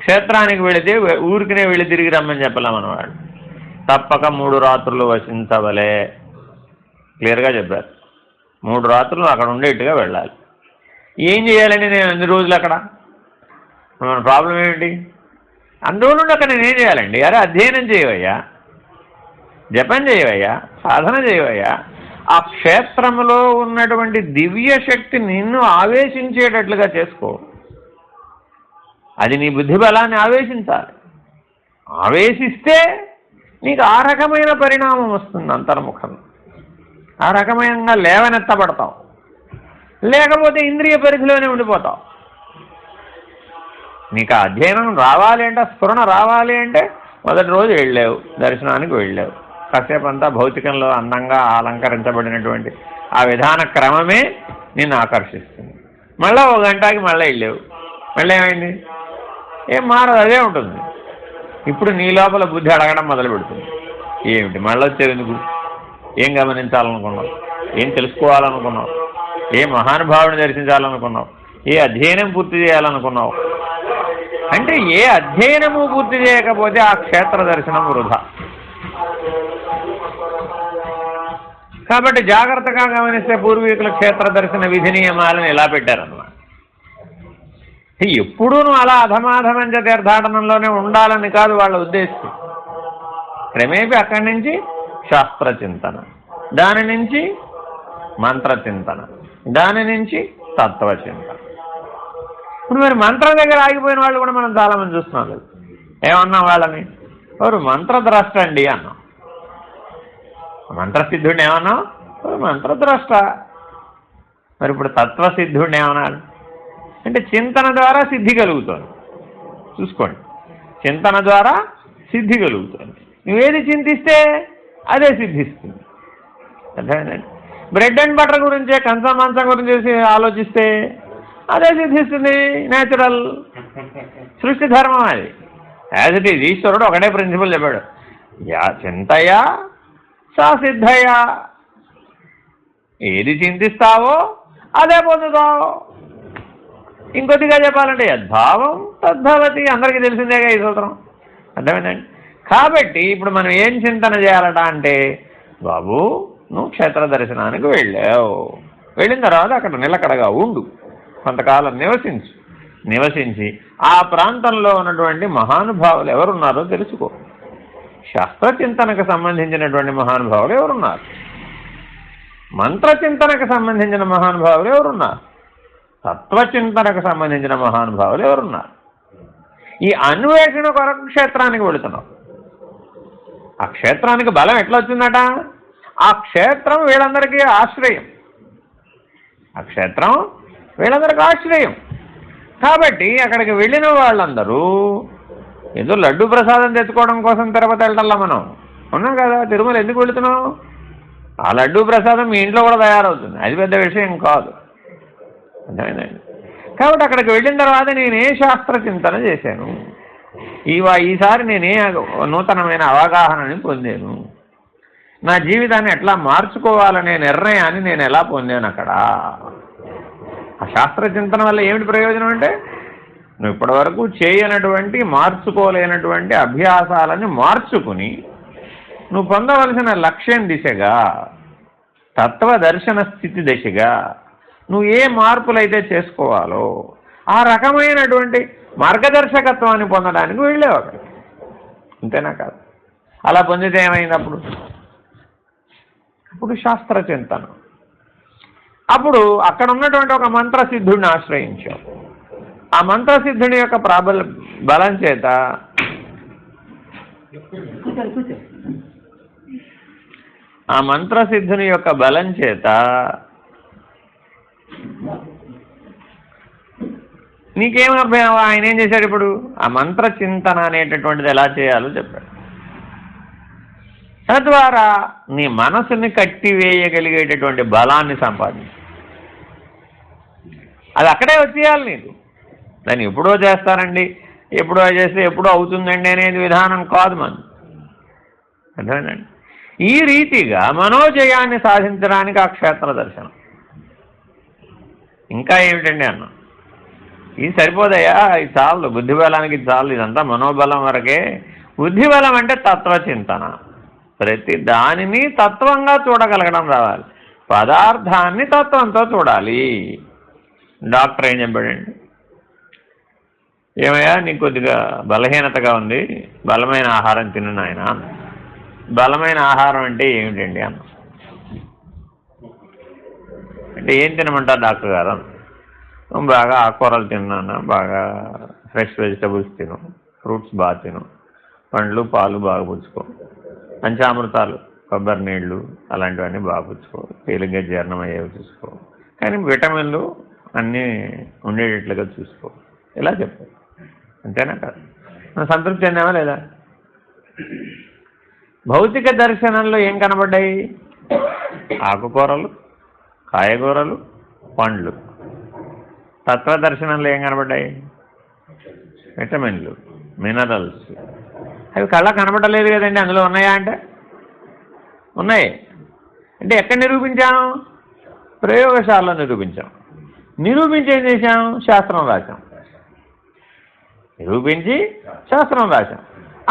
Speaker 1: క్షేత్రానికి వెళితే ఊరికినే వెళ్ళి తిరిగి రమ్మని చెప్పలేమన్నవాడు. తప్పక 3 రాత్రులు వసించవలే, క్లియర్గా చెప్పారు. 3 రాత్రులు అక్కడ ఉండేట్టుగా వెళ్ళాలి. ఏం చేయాలండి నేను అన్ని రోజులు అక్కడ? మన ప్రాబ్లం ఏమిటి? అన్ని రోజులు అక్కడ నేనేం చేయాలండి? అరే అధ్యయనం చేయవయ్యా, జపం చేయవయ్యా, సాధన చేయవయ్యా. ఆ క్షేత్రంలో ఉన్నటువంటి దివ్య శక్తి నిన్ను ఆవేశించేటట్లుగా చేసుకో. అది నీ బుద్ధి బలాన్ని ఆవేశించాలి. ఆవేశిస్తే నీకు ఆ రకమైన పరిణామం వస్తుంది అంతర్ముఖం. ఆ రకమైన లేవనెత్తబడతావు. లేకపోతే ఇంద్రియ పరిధిలోనే ఉండిపోతావు. నీకు ఆ అధ్యయనం రావాలి అంటే, స్ఫురణ రావాలి అంటే మొదటి రోజు వెళ్ళావు, దర్శనానికి వెళ్ళావు, కాసేపు అంతా భౌతికంలో అందంగా అలంకరించబడినటువంటి ఆ విధాన క్రమమే నిన్ను ఆకర్షిస్తుంది. మళ్ళీ 1 గంటకి మళ్ళీ వెళ్ళావు, మళ్ళీ ఏమైంది? ఏం మారదు, అదే ఉంటుంది. ఇప్పుడు నీ లోపల బుద్ధి అడగడం మొదలు పెడుతుంది. ఏమిటి మళ్ళీ వచ్చేది ఎందుకు? ఏం గమనించాలనుకున్నావు? ఏం తెలుసుకోవాలనుకున్నావు? ఏ మహానుభావుని దర్శించాలనుకున్నావు? ఏ అధ్యయనం పూర్తి చేయాలనుకున్నావు? అంటే ఏ అధ్యయనము పూర్తి చేయకపోతే ఆ క్షేత్ర దర్శనం వృధా. కాబట్టి జాగ్రత్తగా గమనిస్తే పూర్వీకుల క్షేత్ర దర్శన విధి నియమాలను ఎలా పెట్టారన్నమాట. ఎప్పుడూ అలా అధమాధమంచ తీర్థాటనంలోనే ఉండాలని కాదు వాళ్ళ ఉద్దేశం. క్రమేపీ అక్కడి నుంచి శాస్త్రచింతన, దాని నుంచి మంత్రచింతన, దాని నుంచి తత్వచింతన. ఇప్పుడు మరి మంత్రం దగ్గర ఆగిపోయిన వాళ్ళు కూడా మనం చాలామంది చూస్తున్నాం కదా. ఏమన్నాం వాళ్ళని? ఎవరు? మంత్రద్రష్ట అండి అన్నాం. మంత్రసిద్ధుడిని ఏమన్నాం? మంత్రద్రష్ట. మరి ఇప్పుడు తత్వసిద్ధుడిని ఏమన్నాడు అంటే చింతన ద్వారా సిద్ధి కలుగుతుంది. చూసుకోండి, చింతన ద్వారా సిద్ధి కలుగుతుంది. నువ్వేది చింతిస్తే అదే సిద్ధిస్తుంది. అర్థమైందండి? బ్రెడ్ అండ్ బటర్ గురించే, కంచం మంచం గురించి ఆలోచిస్తే అదే సిద్ధిస్తుంది. న్యాచురల్ సృష్టి ధర్మం అది. As it is. ఈశ్వరుడు ఒకటే ప్రిన్సిపల్ చెప్పాడు, యా చింతయా సా సిద్ధయా. ఏది చింతిస్తావో అదే పొందుతావు. ఇంకొద్దిగా చెప్పాలంటే యద్భావం తద్భవతి. అందరికీ తెలిసిందేగా ఈ సూత్రం. అర్థమైందండి? కాబట్టి ఇప్పుడు మనం ఏం చింతన చేయాలట అంటే, బాబు నువ్వు క్షేత్ర దర్శనానికి వెళ్ళావు, వెళ్ళిన తర్వాత అక్కడ నిలకడగా ఉండు, కొంతకాలం నివసించి ఆ ప్రాంతంలో ఉన్నటువంటి మహానుభావులు ఎవరున్నారో తెలుసుకో. శాస్త్రచింతనకు సంబంధించినటువంటి మహానుభావులు ఎవరున్నారు? మంత్రచింతనకు సంబంధించిన మహానుభావులు ఎవరున్నారు? తత్వచింతనకు సంబంధించిన మహానుభావులు ఎవరున్నారు? ఈ అన్వేషణ కొరకు క్షేత్రానికి వెళుతున్నావు. ఆ క్షేత్రానికి బలం ఎట్లా వచ్చిందట? ఆ క్షేత్రం వీళ్ళందరికీ ఆశ్రయం. ఆ క్షేత్రం వీళ్ళందరికీ ఆశ్రయం. కాబట్టి అక్కడికి వెళ్ళిన వాళ్ళందరూ ఏదో లడ్డు ప్రసాదం తెచ్చుకోవడం కోసం తిరుపతి వెళ్ళటంలా మనం ఉన్నాం కదా. తిరుమల ఎందుకు వెళుతున్నాం? ఆ లడ్డు ప్రసాదం మీ ఇంట్లో కూడా తయారవుతుంది, అది పెద్ద విషయం కాదు. అర్థమైందండి? కాబట్టి అక్కడికి వెళ్ళిన తర్వాత నేనే శాస్త్ర చింతన చేశాను. ఈసారి నేనే నూతనమైన అవగాహనని పొందాను. నా జీవితాన్ని ఎట్లా మార్చుకోవాలనే నిర్ణయాన్ని నేను ఎలా పొందాను అక్కడ. ఆ శాస్త్ర చింతన వల్ల ఏమిటి ప్రయోజనం అంటే, నువ్వు ఇప్పటివరకు చేయనటువంటి, మార్చుకోలేనటువంటి అభ్యాసాలని మార్చుకుని నువ్వు పొందవలసిన లక్ష్యం దిశగా, తత్వదర్శన స్థితి దిశగా నువ్వు ఏ మార్పులైతే చేసుకోవాలో ఆ రకమైనటువంటి మార్గదర్శకత్వాన్ని పొందడానికి వెళ్ళావు అక్కడికి. అంతేనా కాదు? అలా పొందితే ఏమైంది అప్పుడు? అప్పుడు శాస్త్ర చింతన. అప్పుడు అక్కడ ఉన్నటువంటి ఒక మంత్రసిద్ధుడిని ఆశ్రయించావు. ఆ మంత్రసిద్ధుని యొక్క బలం చేత నీకేమర్థం? ఆయన ఏం చేశాడు? ఇప్పుడు ఆ మంత్ర చింతన అనేటటువంటిది ఎలా చేయాలో చెప్పాడు. తద్వారా నీ మనసుని కట్టివేయగలిగేటటువంటి బలాన్ని సంపాదించు. అది అక్కడే వచ్చేయాలి నీకు. దాన్ని ఎప్పుడో చేస్తారండి, ఎప్పుడో చేస్తే ఎప్పుడో అవుతుందండి అనేది విధానం కాదు మనం. అర్థమైందండి? ఈ రీతిగా మనోజయాన్ని సాధించడానికి ఆ క్షేత్ర దర్శనం. ఇంకా ఏమిటండి అన్న? ఇది సరిపోదయ్యా, ఇది చాలు, బుద్ధి బలానికి చాలు, ఇదంతా మనోబలం వరకే. బుద్ధి బలం అంటే తత్వచింతన, ప్రతి దానిని తత్వంగా చూడగలగడం రావాలి, పదార్థాన్ని తత్వంతో చూడాలి. డాక్టర్ ఏం చెప్పాడండి, ఏమయ్యా నీకు కొద్దిగా బలహీనతగా ఉంది, బలమైన ఆహారం తిను నాయన. బలమైన ఆహారం అంటే ఏమిటండి అన్న, అంటే ఏం తినమంటారు డాక్టర్ గారు? బాగా ఆకుకూరలు తిన్నాను, బాగా ఫ్రెష్ వెజిటబుల్స్ తిను, ఫ్రూట్స్ బాగా తిను, పండ్లు పాలు బాగా పుచ్చుకో, పంచామృతాలు కొబ్బరి నీళ్ళు అలాంటివన్నీ బాగా పుచ్చుకో, తేలిగ్గా జీర్ణం అయ్యేవి చూసుకో, కానీ విటమిన్లు అన్నీ ఉండేటట్లుగా చూసుకో, ఇలా చెప్పు. అంతేనా కాదు? మనం సంతృప్తి చెందామా లేదా? భౌతిక దర్శనంలో ఏం కనబడ్డాయి? ఆకుకూరలు, కాయగూరలు, పండ్లు. తత్వదర్శనంలో ఏం కనబడ్డాయి? విటమిన్లు, మినరల్స్. అవి కళ్ళ కనబడలేదు కదండి, అందులో ఉన్నాయా అంటే ఉన్నాయి. అంటే ఎక్కడ నిరూపించాం? ప్రయోగశాలలో నిరూపించాం. నిరూపించి ఏం చేశాం? శాస్త్రం రాశాం. నిరూపించి శాస్త్రం రాశాం.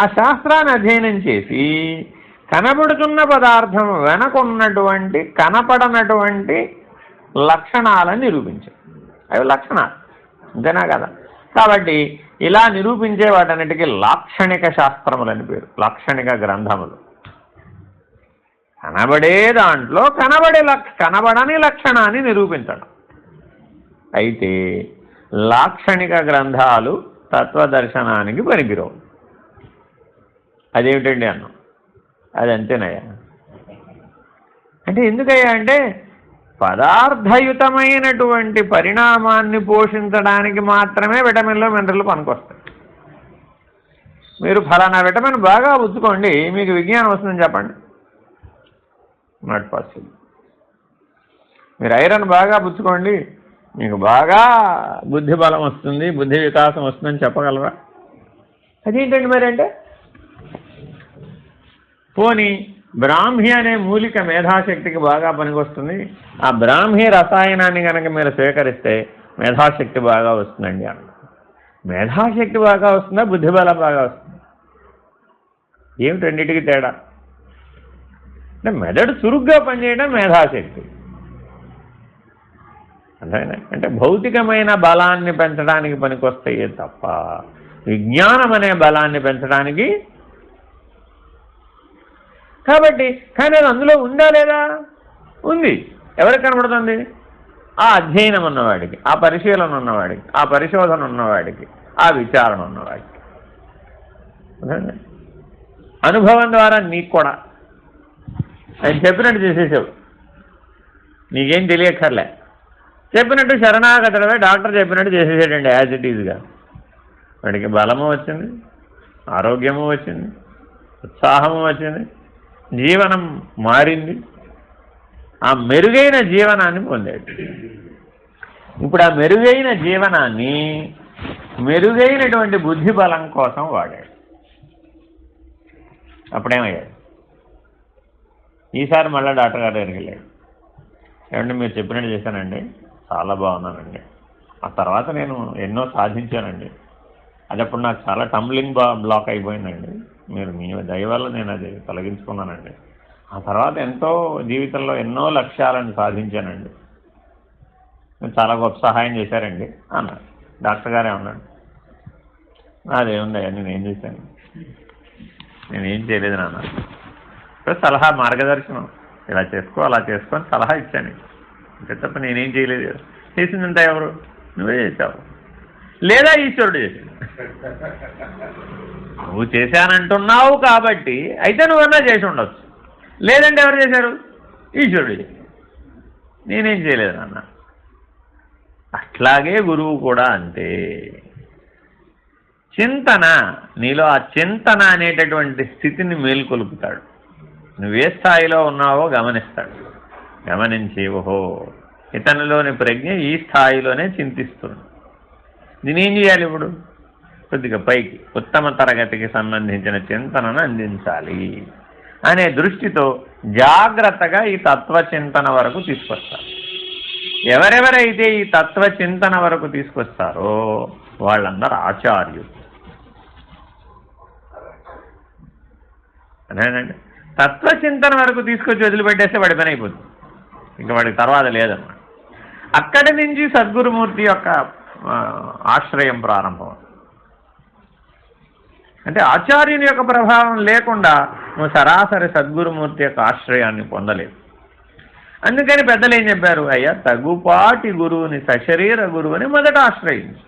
Speaker 1: ఆ శాస్త్రాన్ని అధ్యయనం చేసి కనబడుతున్న పదార్థం వెనకున్నటువంటి కనపడనటువంటి లక్షణాలను నిరూపించాం. అవి లక్షణాలు, అంతేనా కదా? కాబట్టి ఇలా నిరూపించే వాటన్నిటికీ లాక్షణిక శాస్త్రములని పేరు, లాక్షణిక గ్రంథములు. కనబడే దాంట్లో కనబడని లక్షణాన్ని నిరూపించడం. అయితే లాక్షణిక గ్రంథాలు తత్వదర్శనానికి పనికిరావు. అదేమిటండి అన్నాం. అది అంతేనయ్యా. అంటే ఎందుకయ్యా అంటే పదార్థయుతమైనటువంటి పరిణామాన్ని పోషించడానికి మాత్రమే విటమిన్లు మినరల్లు పనికొస్తాయి. మీరు ఫలానా విటమిన్ బాగా పుచ్చుకోండి, మీకు విజ్ఞానం వస్తుందని చెప్పండి, నాట్ పాసిబుల్. మీరు ఐరన్ బాగా పుచ్చుకోండి, మీకు బాగా బుద్ధి బలం వస్తుంది, బుద్ధి వికాసం వస్తుందని చెప్పగలరా? అదేంటండి మరి అంటే, పోనీ బ్రాహ్మి అనే మూలిక మేధాశక్తికి బాగా పనికొస్తుంది, ఆ బ్రాహ్మీ రసాయనాన్ని కనుక మీరు స్వీకరిస్తే మేధాశక్తి బాగా వస్తుందండి అన్న. మేధాశక్తి బాగా వస్తుందా, బుద్ధిబలం బాగా వస్తుంది? ఏమిటి రెండింటికి తేడా? అంటే మెదడు చురుగ్గా పనిచేయడం మేధాశక్తి, అంతేనా? అంటే భౌతికమైన బలాన్ని పెంచడానికి పనికొస్తాయే తప్ప విజ్ఞానం అనే బలాన్ని పెంచడానికి. కాబట్టి కానీ అది అందులో ఉందా లేదా? ఉంది. ఎవరికి కనబడుతుంది? ఆ అధ్యయనం ఉన్నవాడికి, ఆ పరిశీలన ఉన్నవాడికి, ఆ పరిశోధన ఉన్నవాడికి, ఆ విచారణ ఉన్నవాడికి. అనుభవం ద్వారా నీకు కూడా ఆయన చెప్పినట్టు చేసేసావు, నీకేం తెలియక్కర్లే. చెప్పినట్టు శరణాగతుడవే డాక్టర్ చెప్పినట్టు చేసేసాడండి యాజ్ ఇట్ ఈజ్గా. వాడికి బలము వచ్చింది, ఆరోగ్యము వచ్చింది, ఉత్సాహము వచ్చింది, జీవనం మారింది, ఆ మెరుగైన జీవనాన్ని పొందాడు. ఇప్పుడు ఆ మెరుగైన జీవనాన్ని మెరుగైనటువంటి బుద్ధి బలం కోసం వాడాడు. అప్పుడేమయ్యాడు? ఈసారి మళ్ళీ డాక్టర్ గారి దగ్గరికి వెళ్ళాడు. ఏమంటే మీరు చెప్పినట్టు చేశానండి, చాలా బాగున్నానండి, ఆ తర్వాత నేను ఎన్నో సాధించానండి, అది అప్పుడు నాకు చాలా టంబ్లింగ్ బ్లాక్ అయిపోయిందండి, మీరు మీ దయ వల్ల నేను అది తొలగించుకున్నానండి, ఆ తర్వాత ఎంతో జీవితంలో ఎన్నో లక్ష్యాలను సాధించానండి, మీరు చాలా గొప్ప సహాయం చేశారండి అన్నాడు. డాక్టర్ గారు ఏమన్నాడు? అదేముందయ్యా, నేనేం చేశాను? నేనేం చేయలేదు నాన్న, సలహా మార్గదర్శనం, ఇలా చేసుకో అలా చేసుకొని సలహా ఇచ్చాను, అంతే తప్ప నేనేం చేయలేదు. చేసిందంతా ఎవరు? నువ్వే చేశావు, లేదా ఈశ్వరుడు చేశాడు. నువ్వు చేశానంటున్నావు కాబట్టి అయితే నువ్వన్నా చేసి ఉండొచ్చు, లేదంటే ఎవరు చేశారు? ఈశ్వరుడు చేశాడు, నేనేం చేయలేదు నాన్న. అట్లాగే గురువు కూడా అంతే. చింతన, నీలో ఆ చింతన అనేటటువంటి స్థితిని మేల్కొలుపుతాడు. నువ్వే స్థాయిలో ఉన్నావో గమనిస్తాడు. గమనించి ఓహో ఇతనిలోని ప్రజ్ఞ ఈ స్థాయిలోనే చింతిస్తుంది, నేనేం చేయాలి ఇప్పుడు? కొద్దిగా పైకి ఉత్తమ తరగతికి సంబంధించిన చింతనను అందించాలి అనే దృష్టితో జాగ్రత్తగా ఈ తత్వచింతన వరకు తీసుకొస్తారు. ఎవరెవరైతే ఈ తత్వచింతన వరకు తీసుకొస్తారో వాళ్ళందరూ ఆచార్యులు. అదేనండి, తత్వచింతన వరకు తీసుకొచ్చి వదిలిపెట్టేస్తే వాడి పని అయిపోతుంది, ఇంకా వాడికి తర్వాత లేదన్నమాట. అక్కడి నుంచి సద్గురుమూర్తి యొక్క ఆశ్రయం ప్రారంభం. అంటే ఆచార్యుని యొక్క ప్రభావం లేకుండా నువ్వు సరాసరి సద్గురుమూర్తి యొక్క ఆశ్రయాన్ని పొందలేదు. అందుకని పెద్దలు ఏం చెప్పారు, అయ్యా తగుపాటి గురువుని సశరీర గురువుని మొదట ఆశ్రయించు.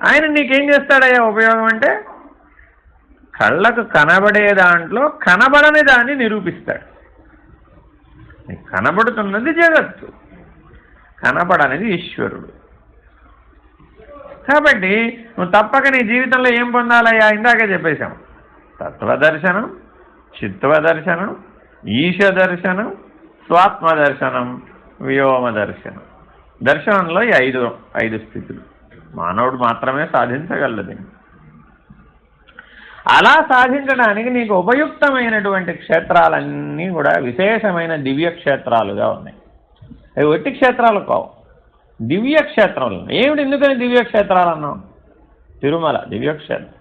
Speaker 1: ఆయన నీకేం చేస్తాడయ్యా ఉపయోగం అంటే, కళ్ళకు కనబడే దాంట్లో కనబడని దాన్ని నిరూపిస్తాడు. నీకు కనబడుతున్నది జగత్తు, కనబడనిది ఈశ్వరుడు. కాబట్టి నువ్వు తప్పక నీ జీవితంలో ఏం పొందాలయ్యా, ఇందాకే చెప్పేశాం, తత్వదర్శనం, చిత్వదర్శనం, ఈశ దర్శనం, స్వాత్మ దర్శనం, వ్యోమ దర్శనం. దర్శనంలో ఈ ఐదు స్థితులు మానవుడు మాత్రమే సాధించగలదు. అలా సాధించడానికి నీకు ఉపయుక్తమైనటువంటి క్షేత్రాలన్నీ కూడా విశేషమైన దివ్య క్షేత్రాలుగా ఉన్నాయి. అవి ఒట్టి క్షేత్రాలు కావు, దివ్య క్షేత్రాలు. ఏమిటి, ఎందుకని దివ్యక్షేత్రాలు అన్నాం? తిరుమల దివ్యక్షేత్రం,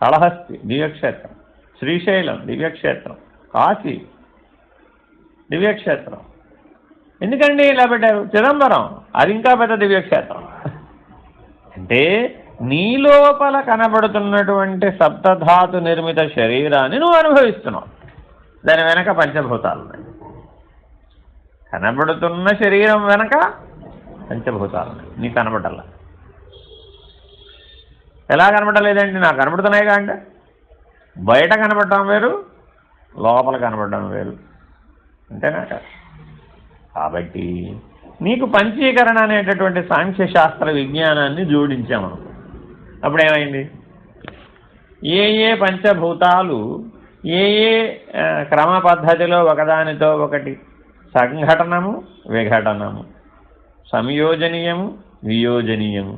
Speaker 1: కాళహస్తి దివ్యక్షేత్రం, శ్రీశైలం దివ్యక్షేత్రం, కాశీ దివ్యక్షేత్రం. ఎందుకండి ఇలా పెట్టారు? చిదంబరం అది ఇంకా పెద్ద దివ్యక్షేత్రం. అంటే నీ లోపల కనబడుతున్నటువంటి సప్తధాతు నిర్మిత శరీరాన్ని నువ్వు అనుభవిస్తున్నావు, దాని వెనక పంచభూతాలు ఉన్నాయి. కనబడుతున్న శరీరం వెనక పంచభూతాలు ఉన్నాయి, నీకు కనబడాల. ఎలా కనబడలేదండి? నాకు కనబడుతున్నాయిగా అంటే, బయట కనబడటం వేరు, లోపల కనబడటం వేరు, అంతేనా? కాబట్టి నీకు పంచీకరణ అనేటటువంటి సాంఖ్యశాస్త్ర విజ్ఞానాన్ని జోడించామను. అప్పుడేమైంది? ఏ ఏ పంచభూతాలు ఏ ఏ క్రమ పద్ధతిలో ఒకదానితో ఒకటి సంఘటనము, విఘటనము, సంయోజనీయము, వియోజనీయము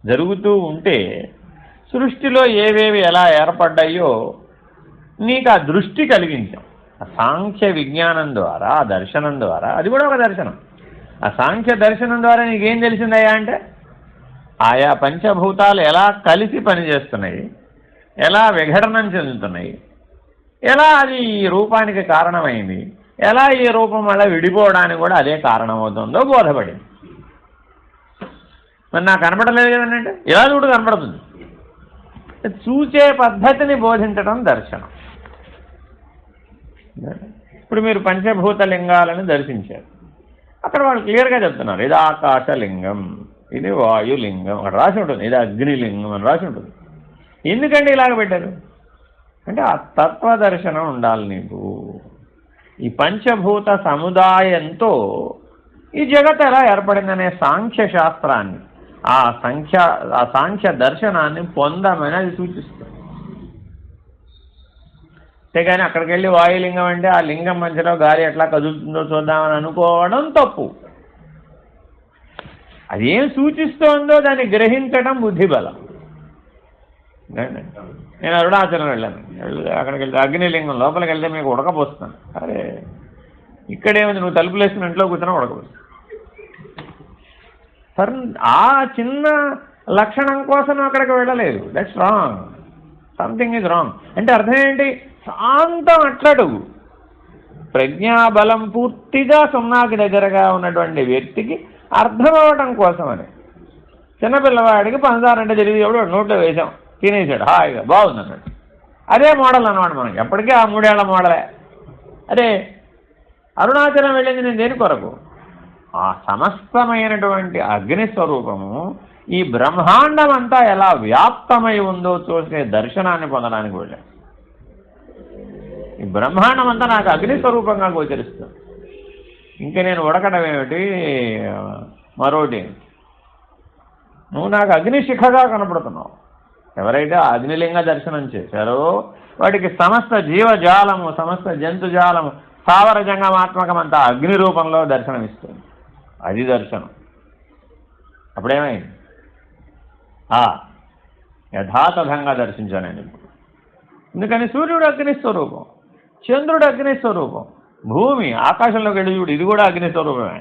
Speaker 1: జరుగుతూ ఉంటే సృష్టిలో ఏవేవి ఎలా ఏర్పడ్డాయో నీకు ఆ దృష్టి కలిగించాం. ఆ సాంఖ్య విజ్ఞానం ద్వారా, ఆ దర్శనం ద్వారా, అది కూడా ఒక దర్శనం. ఆ సాంఖ్య దర్శనం ద్వారా నీకేం తెలిసిందయ్యా అంటే, ఆయా పంచభూతాలు ఎలా కలిసి పనిచేస్తున్నాయి, ఎలా విఘటనం చెందుతున్నాయి, ఎలా అది ఈ రూపానికి కారణమైంది, ఎలా ఈ రూపం అలా విడిపోవడానికి కూడా అదే కారణమవుతుందో బోధపడింది. మరి నాకు కనపడలేదు కదంటే, ఇలా చూడు కనపడుతుంది. చూసే పద్ధతిని బోధించడం దర్శనం. ఇప్పుడు మీరు పంచభూత లింగాలను దర్శించారు, అక్కడ వాళ్ళు క్లియర్గా చెప్తున్నారు, ఇది ఆకాశలింగం, ఇది వాయులింగం, అక్కడ రాసి ఉంటుంది, ఇది అగ్నిలింగం అని రాసి ఉంటుంది. ఎందుకంటే ఇలాగ పెట్టారు అంటే ఆ తత్వదర్శనం ఉండాలి నీకు. ఈ పంచభూత సముదాయంతో ఈ జగత్ ఎలా ఏర్పడిందనే సాంఖ్య శాస్త్రాన్ని, ఆ సాంఖ్య దర్శనాన్ని పొందమని అది సూచిస్తుంది. అంతేగాని అక్కడికి వెళ్ళి వాయులింగం అంటే ఆ లింగం మధ్యలో గాలి ఎట్లా కదులుతుందో చూద్దామని అనుకోవడం తప్పు. అదేం సూచిస్తోందో దాన్ని గ్రహించడం బుద్ధిబలం. నేను అరుణాచలం వెళ్ళాను, అక్కడికి వెళ్తే అగ్నిలింగం లోపలికి వెళ్తే మీకు ఉడకపోస్తున్నాను. అరే ఇక్కడేముంది, నువ్వు తలుపులు వేసుకుని ఇంట్లో కూర్చున్నా ఉడకపోతుంది. సరే, ఆ చిన్న లక్షణం కోసం అక్కడికి వెళ్ళలేదు. That's wrong, something is wrong. అంటే అర్థం ఏంటి? శాంతం అట్లడుగు. ప్రజ్ఞాబలం పూర్తిగా సున్నాకి దగ్గరగా ఉన్నటువంటి వ్యక్తికి అర్థం అవ్వటం కోసమని. చిన్నపిల్లవాడికి పంచదార అంటే తెలియదు, ఎవడో నోట్లో వేసాం, తినేసాడు, హాయిగా బాగుంది అన్నాడు. అదే మోడల్ అన్నమాట మనకి, ఎప్పటికీ ఆ 3 ఏళ్ల మోడలే. అదే అరుణాచలం వెళ్ళింది నేను దేని కొరకు? ఆ సమస్తమైనటువంటి అగ్నిస్వరూపము ఈ బ్రహ్మాండం అంతా ఎలా వ్యాప్తమై ఉందో చూసే దర్శనాన్ని పొందడానికి వెళ్ళాను. ఈ బ్రహ్మాండం అంతా నాకు అగ్నిస్వరూపంగా గోచరిస్తుంది. ఇంకా నేను ఉడకడం ఏమిటి, మరోటి, నువ్వు నాకు అగ్నిశిఖగా కనపడుతున్నావు. ఎవరైతే అగ్నిలింగ దర్శనం చేశారో వాటికి సమస్త జీవజాలము, సమస్త జంతుజాలము, స్థావర జంగమాత్మకమంతా అగ్ని రూపంలో దర్శనమిస్తుంది. అది దర్శనం. అప్పుడేమైంది? యథాతథంగా దర్శించానండి. ఎందుకని సూర్యుడు అగ్నిస్వరూపం, చంద్రుడు అగ్నిస్వరూపం, భూమి ఆకాశంలోకి వెళ్ళి చూడు, ఇది కూడా అగ్ని స్వరూపమే.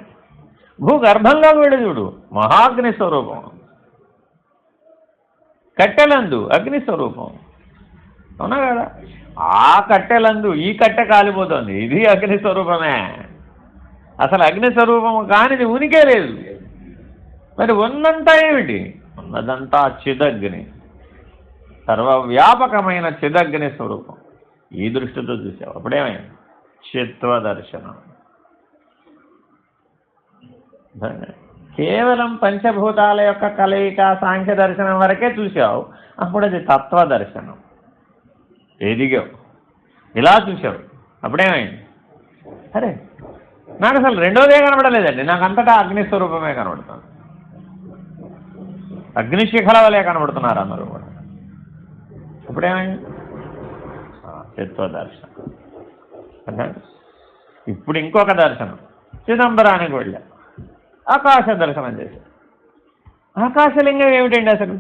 Speaker 1: భూగర్భంలోకి వెళ్ళి చూడు, మహాగ్ని స్వరూపం. కట్టెలందు అగ్ని స్వరూపం, అవునా కదా? ఆ కట్టెలందు ఈ కట్టె కాలిపోతుంది, ఇది అగ్ని స్వరూపమే. అసలు అగ్ని స్వరూపము కానిది ఉనికే లేదు. మరి ఉన్నంతా ఏమిటి? ఉన్నదంతా చిదగ్ని, సర్వవ్యాపకమైన చిదగ్ని స్వరూపం. ఈ దృష్టితో చూసావు, అప్పుడేమైంది? చిత్వదర్శనం. కేవలం పంచభూతాల యొక్క కలయిక సాంఖ్య దర్శనం వరకే చూసావు, అప్పుడు అది తత్వదర్శనం. ఎదిగావు, ఇలా చూసావు, అప్పుడేమైంది? అరే నాకు అసలు రెండోదే కనబడలేదండి, నాకు అంతటా అగ్నిస్వరూపమే కనబడుతుంది. అగ్నిశిఖల వలె కనబడుతున్నారు అందరూ కూడా. ఇప్పుడేమైంది? చిత్వదర్శనం. ఇప్పుడు ఇంకొక దర్శనం, చిదంబరానికి వెళ్ళా, ఆకాశ దర్శనం చేశారు. ఆకాశలింగం ఏమిటండి అసలు?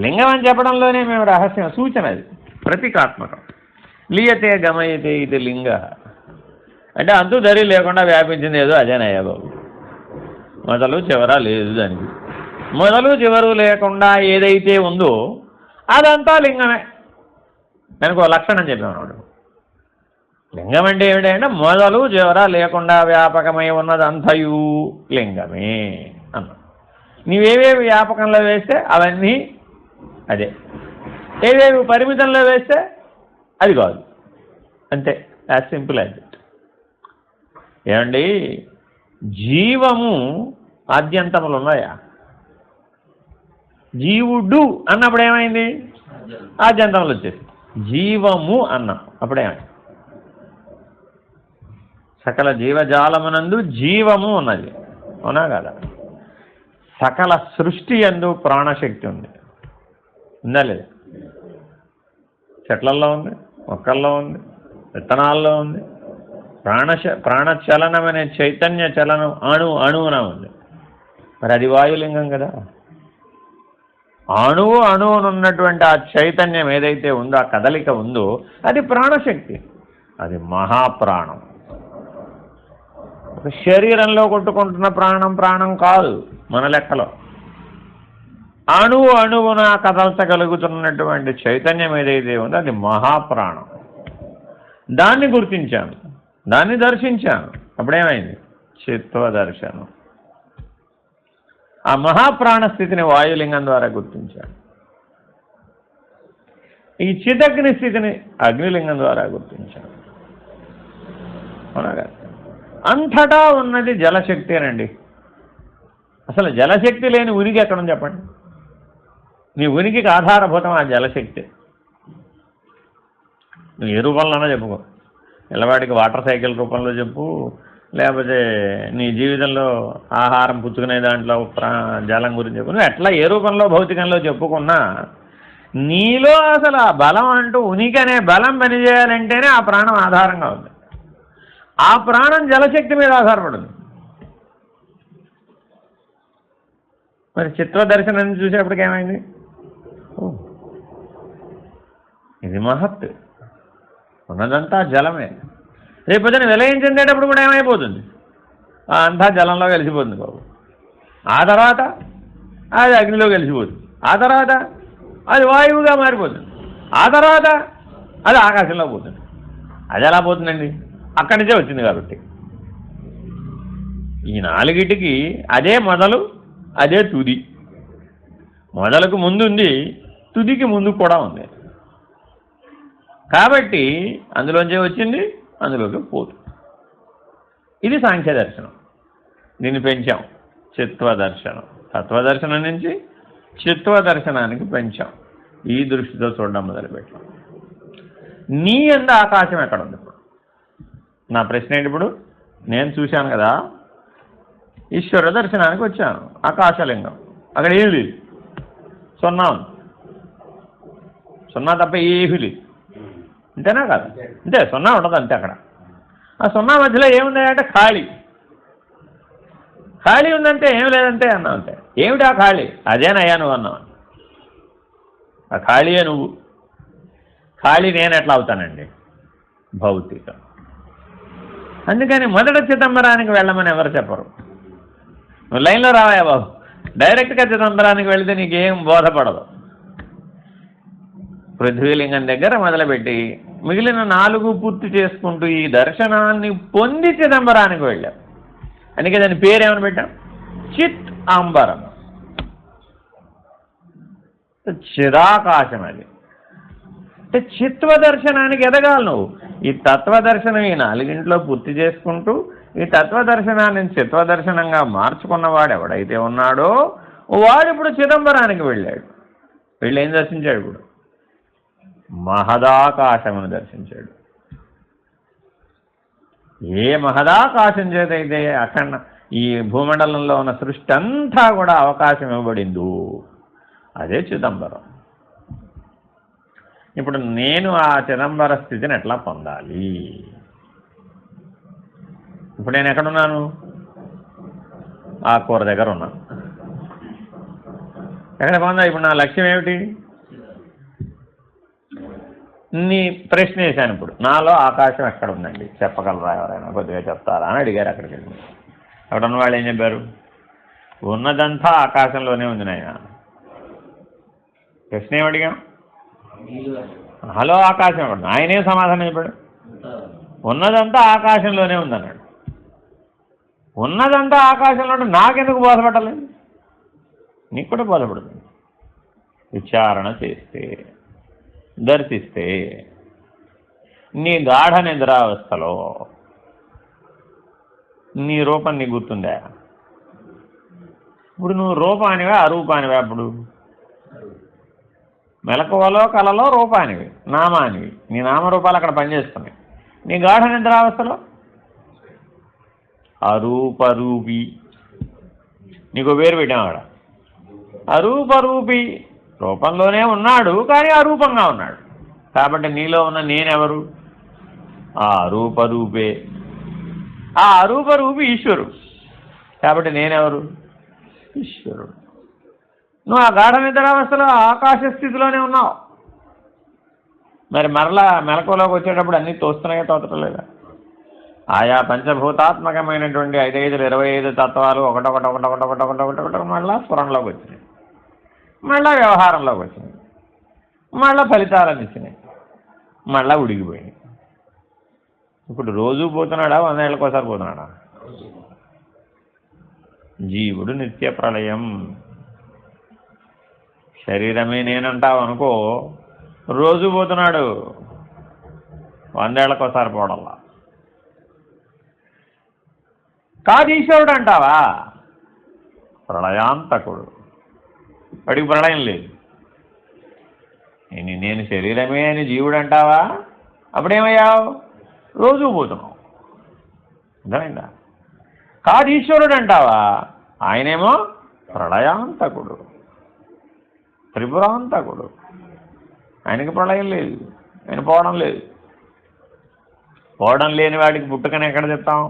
Speaker 1: లింగం అని చెప్పడంలోనే మేము రహస్యం, సూచన, అది ప్రతీకాత్మకం. లీయతే గమయతే ఇది లింగ అంటే అంతు ధరి లేకుండా వ్యాపించింది ఏదో అదేనయ్యా బాబు. మొదలు చివర లేదు దానికి. మొదలు చివరు లేకుండా ఏదైతే ఉందో అదంతా లింగమే. దానికి ఒక లక్షణం చెప్పాడు. లింగం అంటే ఏమిటంటే మొదలు చివర లేకుండా వ్యాపకమై ఉన్నదంతయు లింగమే అన్న. నీవేవేవి వ్యాపకంలో వేస్తే అవన్నీ అదే, ఏవేవి పరిమితంలో వేస్తే అది కాదు. అంతే, యాజ్ సింపుల్ యాజ్ ఇట్. ఏమండి, జీవము ఆద్యంతములు ఉన్నాయా? జీవుడు అన్నప్పుడు ఏమైంది? ఆద్యంతములు వచ్చేసి జీవము అన్నాం, అప్పుడేమైంది? సకల జీవజాలమునందు జీవము ఉన్నది, అవునా కదా? సకల సృష్టి యందు ప్రాణశక్తి ఉంది, ఉందా లేదా? చెట్లల్లో ఉంది, మొక్కల్లో ఉంది, విత్తనాల్లో ఉంది. ప్రాణచలనం అనే చైతన్య చలనం అణువున ఉంది. మరి అది వాయులింగం కదా. అణువునున్నటువంటి ఆ చైతన్యం ఏదైతే ఉందో, ఆ కదలిక ఉందో, అది ప్రాణశక్తి, అది మహాప్రాణం. శరీరంలో కొట్టుకుంటున్న ప్రాణం కాదు మన లెక్కలో. అణువున కదల్చగలుగుతున్నటువంటి చైతన్యం ఏదైతే ఉందో అది మహాప్రాణం. దాన్ని గుర్తించాను, దాన్ని దర్శించాను, అప్పుడేమైంది? చిత్వదర్శనం. ఆ మహాప్రాణ స్థితిని వాయులింగం ద్వారా గుర్తించాను. ఈ చిదగ్ని స్థితిని అగ్నిలింగం ద్వారా గుర్తించాను, అవునా కదా? అంతటా ఉన్నది జలశక్తేనండి. అసలు జలశక్తి లేని ఉనికి ఎక్కడుంది చెప్పండి? నీ ఉనికికి ఆధారభూతం ఆ జలశక్తి. నువ్వు ఏ రూపంలోనో చెప్పుకో, పిల్లవాడికి వాటర్ సైకిల్ రూపంలో చెప్పు, లేకపోతే నీ జీవితంలో ఆహారం పుచ్చుకునే దాంట్లో జలం గురించి చెప్పు, నువ్వు ఎట్లా ఏ రూపంలో భౌతికంలో చెప్పుకున్నా నీలో అసలు ఆ బలం అంటూ ఉనికి అనే బలం పనిచేయాలంటేనే ఆ ప్రాణం ఆధారంగా ఉంది. ఆ ప్రాణం జలశక్తి మీద ఆధారపడింది. మరి చిత్వదర్శనాన్ని చూసేప్పటికి ఏమైంది? ఇది మహత్, ఉన్నదంతా జలమే. రేపొద్దున విలయం చెందేటప్పుడు కూడా ఏమైపోతుంది? అంతా జలంలో కలిసిపోతుంది బాబు. ఆ తర్వాత అది అగ్నిలో కలిసిపోతుంది, ఆ తర్వాత అది వాయువుగా మారిపోతుంది, ఆ తర్వాత అది ఆకాశంలో పోతుంది. అది ఎలా పోతుందండి? అక్కడి నుంచే వచ్చింది కాబట్టి. ఈ నాలుగిటికి అదే మొదలు, అదే తుది. మొదలకు ముందు ఉంది, తుదికి ముందు కూడా ఉంది. కాబట్టి అందులోంచే వచ్చింది, అందులోకి పోతుంది. ఇది సాంఖ్య దర్శనం. దీన్ని పెంచాం, చిత్వదర్శనం. తత్వదర్శనం నుంచి చిత్వదర్శనానికి పెంచాం. ఈ దృష్టితో చూడడం మొదలుపెట్టాం. నీ యందు ఆకాశం ఎక్కడ ఉంది? ఇప్పుడు నా ప్రశ్న ఏంటి? ఇప్పుడు నేను చూశాను కదా, ఈశ్వర దర్శనానికి వచ్చాను, ఆకాశలింగం, అక్కడ ఏం లేదు, సున్నా ఉంది. సున్నా తప్ప ఏమీ లేదు, అంతేనా కాదు? అంతే, సున్నా ఉండదు అంతే. అక్కడ ఆ సున్నా మధ్యలో ఏముంది అంటే ఖాళీ. ఖాళీ ఉందంటే ఏం లేదంటే అన్నా అంతే. ఏమిటి ఆ ఖాళీ? అదేనయ్యా నువ్వు అన్నావు. ఆ ఖాళీయే నువ్వు. ఖాళీ నేను ఎట్లా అవుతానండి? భౌతికం. అందుకని మొదట చిదంబరానికి వెళ్ళమని ఎవరు చెప్పరు. నువ్వు లైన్లో రావా బాబు, డైరెక్ట్గా చిదంబరానికి వెళితే నీకేం బోధపడదు. పృథ్వీలింగం దగ్గర మొదలుపెట్టి మిగిలిన 4 పూర్తి చేసుకుంటూ ఈ దర్శనాన్ని పొంది చిదంబరానికి వెళ్ళాం. అందుకే దాని పేరేమని పెట్టాం? చిత్ అంబరం, చిదాకాశం. అది అంటే చిత్వ దర్శనానికి ఎదగాలి నువ్వు. ఈ తత్వదర్శనం ఈ 4 పూర్తి చేసుకుంటూ ఈ తత్వదర్శనాన్ని చిత్వదర్శనంగా మార్చుకున్నవాడు ఎవడైతే ఉన్నాడో వాడు ఇప్పుడు చిదంబరానికి వెళ్ళాడు. వీళ్ళు ఏం దర్శించాడు? ఇప్పుడు మహదాకాశమును దర్శించాడు. ఏ మహదాకాశం చేతైతే అఖండ ఈ భూమండలంలో ఉన్న సృష్టి అంతా కూడా అవకాశం ఇవ్వబడిందో అదే చిదంబరం. ఇప్పుడు నేను ఆ చిదంబర స్థితిని ఎట్లా పొందాలి? ఇప్పుడు నేను ఎక్కడున్నాను? ఆ కూర దగ్గర ఉన్నాను. ఎక్కడ పొందా? ఇప్పుడు నా లక్ష్యం ఏమిటి? నీ ప్రశ్న వేశాను. ఇప్పుడు నాలో ఆకాశం ఎక్కడ ఉందండి, చెప్పగలరా ఎవరైనా? కొద్దిగా చెప్తారా అని అడిగారు. అక్కడికి వెళ్ళి అక్కడ ఉన్న వాళ్ళు ఏం చెప్పారు? ఉన్నదంతా ఆకాశంలోనే ఉంది నాయన. ప్రశ్న ఏమడిగా? హలో ఆకాశం ఎక్కడ? ఆయనే సమాధానం చెప్పాడు, ఉన్నదంతా ఆకాశంలోనే ఉందన్నాడు. ఉన్నదంతా ఆకాశంలో నాకెందుకు బోధపడలేదు? నీకు కూడా బోధపడుతుంది. విచారణ చేస్తే, దర్శిస్తే. నీ గాఢ నిద్రావస్థలో నీ రూపం నీకు గుర్తుందా? ఇప్పుడు నువ్వు రూపానివా అరూపానివా? అప్పుడు మెలకువలో కలలో రూపానివి, నామానివి. నీ నామరూపాలు అక్కడ పనిచేస్తున్నాయి. నీ గాఢ నిద్రావస్థలో అరూపరూపి. నీకు పేరు పెట్టాం అక్కడ. అరూపరూపి రూపంలోనే ఉన్నాడు, కానీ అరూపంగా ఉన్నాడు. కాబట్టి నీలో ఉన్న నేనెవరు? ఆ అరూపరూపే. ఆ అరూపరూపి ఈశ్వరుడు. కాబట్టి నేనెవరు? ఈశ్వరుడు. నువ్వు ఆ గాఢ నిద్రావస్థలో ఆకాశ స్థితిలోనే ఉన్నావు. మరి మరలా మెలకువలోకి వచ్చేటప్పుడు అన్నీ తోస్తున్నాయో తోచటం లేదా? ఆయా పంచభూతాత్మకమైనటువంటి 5 25 తత్వాలు ఒకటొకటి మళ్ళా స్ఫురణలోకి వచ్చినాయి, మళ్ళా వ్యవహారంలోకి వచ్చినాయి, మళ్ళా ఫలితాలను ఇచ్చినాయి, మళ్ళా ఉడిగిపోయినాయి. ఇప్పుడు రోజు పోతున్నాడా? 100 ఏళ్ళకోసారి పోతున్నాడా? జీవుడు నిత్య ప్రళయం. శరీరమే నేనంటావు అనుకో, రోజు పోతున్నాడు, 100 ఏళ్ళకోసారి పోవడల్లా. కాదు ఈశ్వరుడు అంటావా? ప్రళయాంతకుడు. వాడికి ప్రళయం లేదు. నేను శరీరమే అని జీవుడు అంటావా? అప్పుడేమయ్యావు? రోజు పోతున్నావు. అర్థమైందా? కాదు ఈశ్వరుడు అంటావా? ఆయనేమో ప్రళయాంతకుడు, త్రిపురాంతకుడు. ఆయనకి ప్రళయం లేదు, ఆయన పోవడం లేదు. పోవడం లేని వాడికి పుట్టుకని ఎక్కడ చెప్తాం?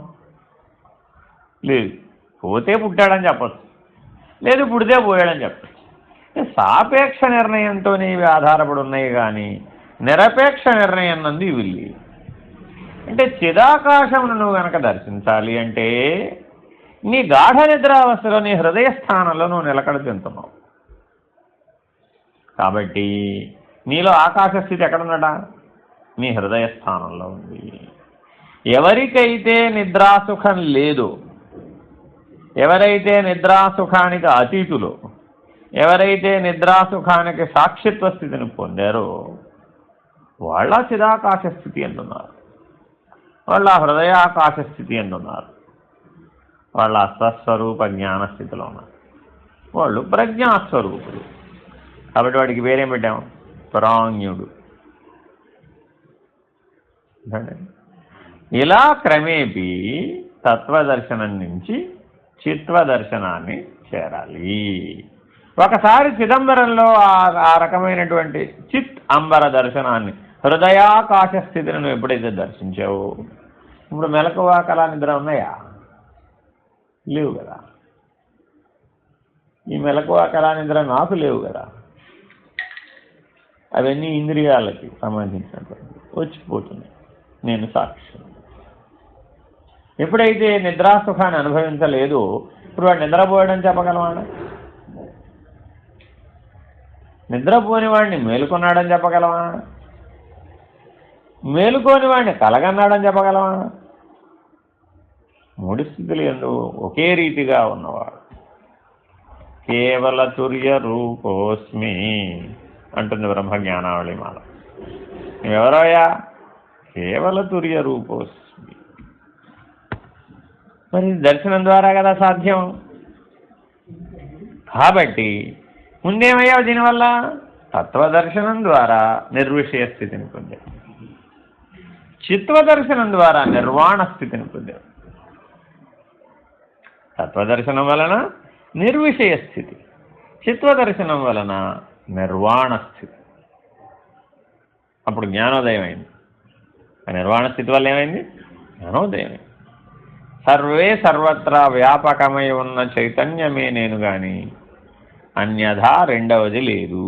Speaker 1: లేదు. పోతే పుట్టాడని చెప్పచ్చు, లేదు పుడితే పోయాడని చెప్పచ్చు. సాపేక్ష నిర్ణయంతో ఇవి ఆధారపడి ఉన్నాయి, కానీ నిరపేక్ష నిర్ణయం నందు ఇవి లేవు. అంటే చిదాకాశమును నువ్వు కనుక దర్శించాలి అంటే నీ గాఢ నిద్రావస్థలో నీ హృదయ స్థానంలో నువ్వు నిలకడ చెందుతున్నావు. కాబట్టి నీలో ఆకాశ స్థితి ఎక్కడున్నాడా? నీ హృదయ స్థానంలో ఉంది. ఎవరికైతే నిద్రాసుఖం లేదో, ఎవరైతే నిద్రాసుఖానికి అతీతులో, ఎవరైతే నిద్రాసుఖానికి సాక్షిత్వ స్థితిని పొందారో వాళ్ళ చిదాకాశ స్థితి ఎందున్నారు, వాళ్ళ హృదయాకాశ స్థితి ఎందున్నారు, వాళ్ళ స్వస్వరూప జ్ఞాన స్థితిలో ఉన్నారు. వాళ్ళు ప్రజ్ఞాస్వరూపులు. కాబట్టి వాడికి వేరేం పెట్టాం? ప్రాజ్ఞుడు. ఇలా క్రమేపీ తత్వదర్శనం నుంచి చిత్వదర్శనాన్ని చేరాలి. ఒకసారి చిదంబరంలో ఆ రకమైనటువంటి చిత్ అంబర దర్శనాన్ని, హృదయాకాశ స్థితిని నువ్వు ఎప్పుడైతే దర్శించావో, ఇప్పుడు మెలకువ కళా నిద్ర ఉన్నాయా? లేవు కదా. ఈ మెలకువ కళా నిద్ర నాకు లేవు కదా. అవన్నీ ఇంద్రియాలకి సంబంధించినటువంటి వచ్చిపోతున్నాయి. నేను సాక్షి. ఎప్పుడైతే నిద్రాసుఖాన్ని అనుభవించలేదు ఇప్పుడు వాడు నిద్రపోయడం చెప్పగలవా? నిద్రపోని వాడిని మేలుకున్నాడని చెప్పగలవా? మేలుకోని వాడిని కలగన్నాడని చెప్పగలవా? మూడు స్థితులు ఎందు ఒకే రీతిగా ఉన్నవాడు కేవల తుర్య రూపోస్మి అంటుంది బ్రహ్మజ్ఞానావళి మాల. నువ్వెవరోయా? కేవల తుర్య రూపోస్మి. మరి దర్శనం ద్వారా కదా సాధ్యం. కాబట్టి ముందేమయ్యావు దీనివల్ల? తత్వదర్శనం ద్వారా నిర్విషయ స్థితిని పొందావు, చిత్వదర్శనం ద్వారా నిర్వాణ స్థితిని పొందావు. తత్వదర్శనం వలన నిర్విషయ స్థితి, చిత్వదర్శనం వలన నిర్వాణ స్థితి. అప్పుడు జ్ఞానోదయం అయింది. ఆ నిర్వాణ స్థితి వల్ల ఏమైంది? జ్ఞానోదయం అయింది. సర్వే సర్వత్రా వ్యాపకమై ఉన్న చైతన్యమే నేను గాని అన్యథా రెండవది లేదు.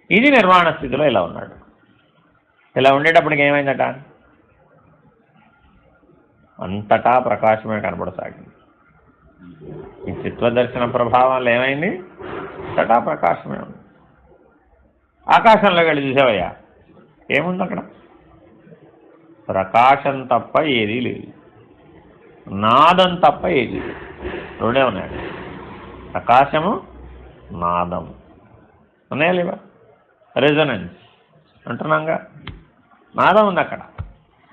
Speaker 1: ఇది నిర్వాణ స్థితిలో ఇలా ఉన్నాడు. ఇలా ఉండేటప్పటికి ఏమైందట? అంతటా ప్రకాశమే కనబడసాగింది. ఈ చిత్వదర్శన ప్రభావంలో ఏమైంది? అంతటా ప్రకాశమే ఉంది. ఆకాశంలోకి వెళ్ళి చూసావయ్యా, ఏముంది అక్కడ? ప్రకాశం తప్ప ఏదీ లేదు, నాదం తప్ప ఏదీ లేదు. రెండే ఉన్నాయి, ప్రకాశము నాదము. ఉన్నాయా లేవా? రెజొనెన్స్ అంటున్నాగా, నాదం ఉంది అక్కడ.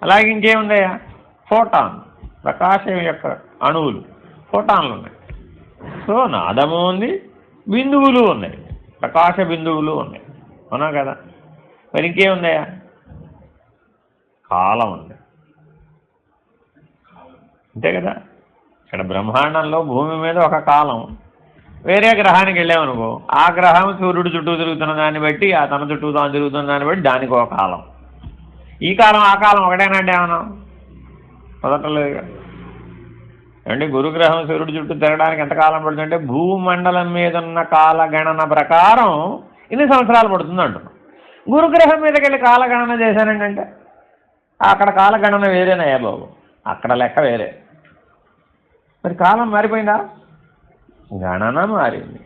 Speaker 1: అలాగే ఇంకేముందయ్యా? ఫోటాన్, ప్రకాశం యొక్క అణువులు, ఫోటాన్లు ఉన్నాయి. సో నాదము ఉంది, బిందువులు ఉన్నాయి, ప్రకాశ బిందువులు ఉన్నాయి. అవునా కదా? మరి ఇంకేముందయ్యా? కాలం ఉంది, అంతే కదా. ఇక్కడ బ్రహ్మాండంలో భూమి మీద ఒక కాలం, వేరే గ్రహానికి వెళ్ళామనుకో, ఆ గ్రహం సూర్యుడు చుట్టూ తిరుగుతున్న దాన్ని బట్టి, ఆ తన చుట్టూ తాను తిరుగుతున్న దాన్ని బట్టి దానికి ఒక కాలం. ఈ కాలం ఆ కాలం ఒకటేనంటే ఏమన్నా కుదరట్లేదు. ఏమంటే గురుగ్రహం సూర్యుడు చుట్టూ తిరగడానికి ఎంత కాలం పడుతుందంటే భూమండలం మీద ఉన్న కాలగణన ప్రకారం ఇన్ని సంవత్సరాలు పడుతుంది అంటున్నాం. గురుగ్రహం మీదకి వెళ్ళి కాలగణన చేశానంటే అక్కడ కాలగణన వేరేనయ్యా బాబు, అక్కడ లెక్క వేరే. మరి కాలం మారిపోయిందా? గణన మారింది,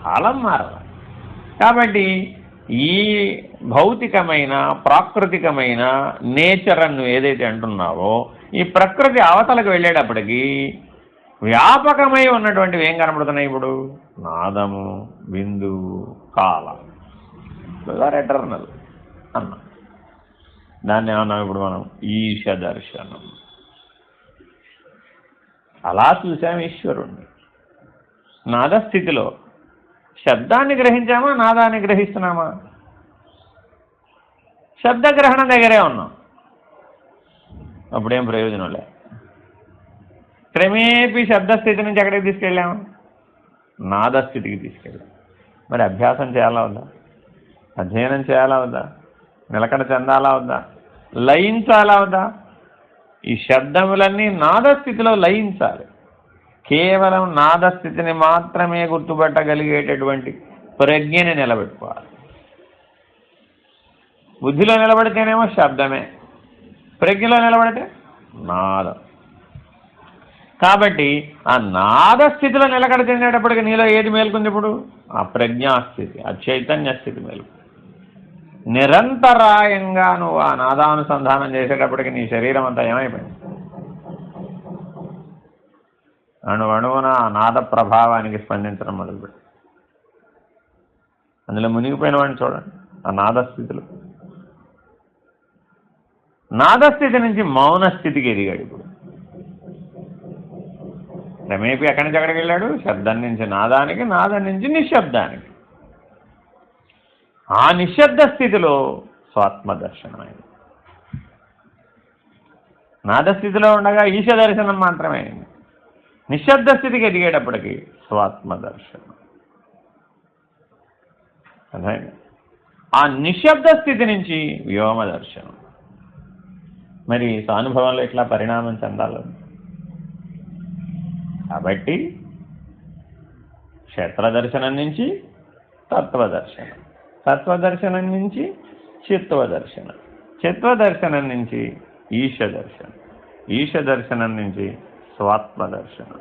Speaker 1: కాలం మారల. కాబట్టి ఈ భౌతికమైన ప్రాకృతికమైన నేచర్ అను ఏదైతే అంటున్నావో, ఈ ప్రకృతి అవతలకు వెళ్ళేటప్పటికీ వ్యాపకమై ఉన్నటువంటివి ఏం కనబడుతున్నాయి ఇప్పుడు? నాదము, బిందువు, కాలం. ఎటర్నల్ అన్నా. దాన్ని ఏమన్నాం ఇప్పుడు మనం? ఈశ దర్శనం. అలా చూసాం ఈశ్వరుణ్ణి. నాదస్థితిలో శబ్దాన్ని గ్రహించామా, నాదాన్ని గ్రహిస్తున్నామా? శబ్దగ్రహణ దగ్గరే ఉన్నాం, అప్పుడేం ప్రయోజనం లే. క్రమేపీ శబ్దస్థితి నుంచి ఎక్కడికి తీసుకెళ్ళాము? నాదస్థితికి తీసుకెళ్ళాం. మరి అభ్యాసం చేయాలా వద్దా? అధ్యయనం చేయాలా వద్దా? నిలకడ చెందాలా వద్దా? లయించాలా వద్దా? ఈ శబ్దములన్నీ నాదస్థితిలో లయించాలి. కేవలం నాదస్థితిని మాత్రమే గుర్తుపట్టగలిగేటటువంటి ప్రజ్ఞని నిలబెట్టుకోవాలి. బుద్ధిలో నిలబడితేనేమో శబ్దమే, ప్రజ్ఞలో నిలబడితే నాదం. కాబట్టి ఆ నాదస్థితిలో నిలకడ చెందేటప్పటికి నీలో ఏది మేలుకుంది ఇప్పుడు? ఆ ప్రజ్ఞాస్థితి, ఆ చైతన్య స్థితి మేలుకుంది. నిరంతరాయంగా నువ్వు ఆ నాదానుసంధానం చేసేటప్పటికి నీ శరీరం అంతా ఏమైపోయింది? అణువణువున ఆ నాద ప్రభావానికి స్పందించడం మొదలుపెట్టి అందులో మునిగిపోయిన వాడిని చూడండి. ఆ నాదస్థితిలో, నాదస్థితి నుంచి మౌన స్థితికి ఎదిగాడు. ఇప్పుడు రమేపి ఎక్కడి నుంచి ఎక్కడికి వెళ్ళాడు? శబ్దం నుంచి నాదానికి, నాదం నుంచి నిశ్శబ్దానికి. ఆ నిశ్శబ్ద స్థితిలో స్వాత్మదర్శనం అయింది. నాదస్థితిలో ఉండగా ఈశ దర్శనం మాత్రమే అయింది. నిశ్శబ్ద స్థితికి ఎదిగేటప్పటికి స్వాత్మదర్శనం. అదే ఆ నిశ్శబ్ద స్థితి నుంచి వ్యోమ దర్శనం. మరి స్వానుభవంలో ఇట్లా పరిణామం చెందాలి. కాబట్టి క్షేత్రదర్శనం నుంచి తత్వదర్శనం, తత్వదర్శనం నుంచి చిత్వదర్శనం, చిత్వదర్శనం నుంచి ఈశ దర్శనం, ఈశ దర్శనం నుంచి స్వాత్మ దర్శనం,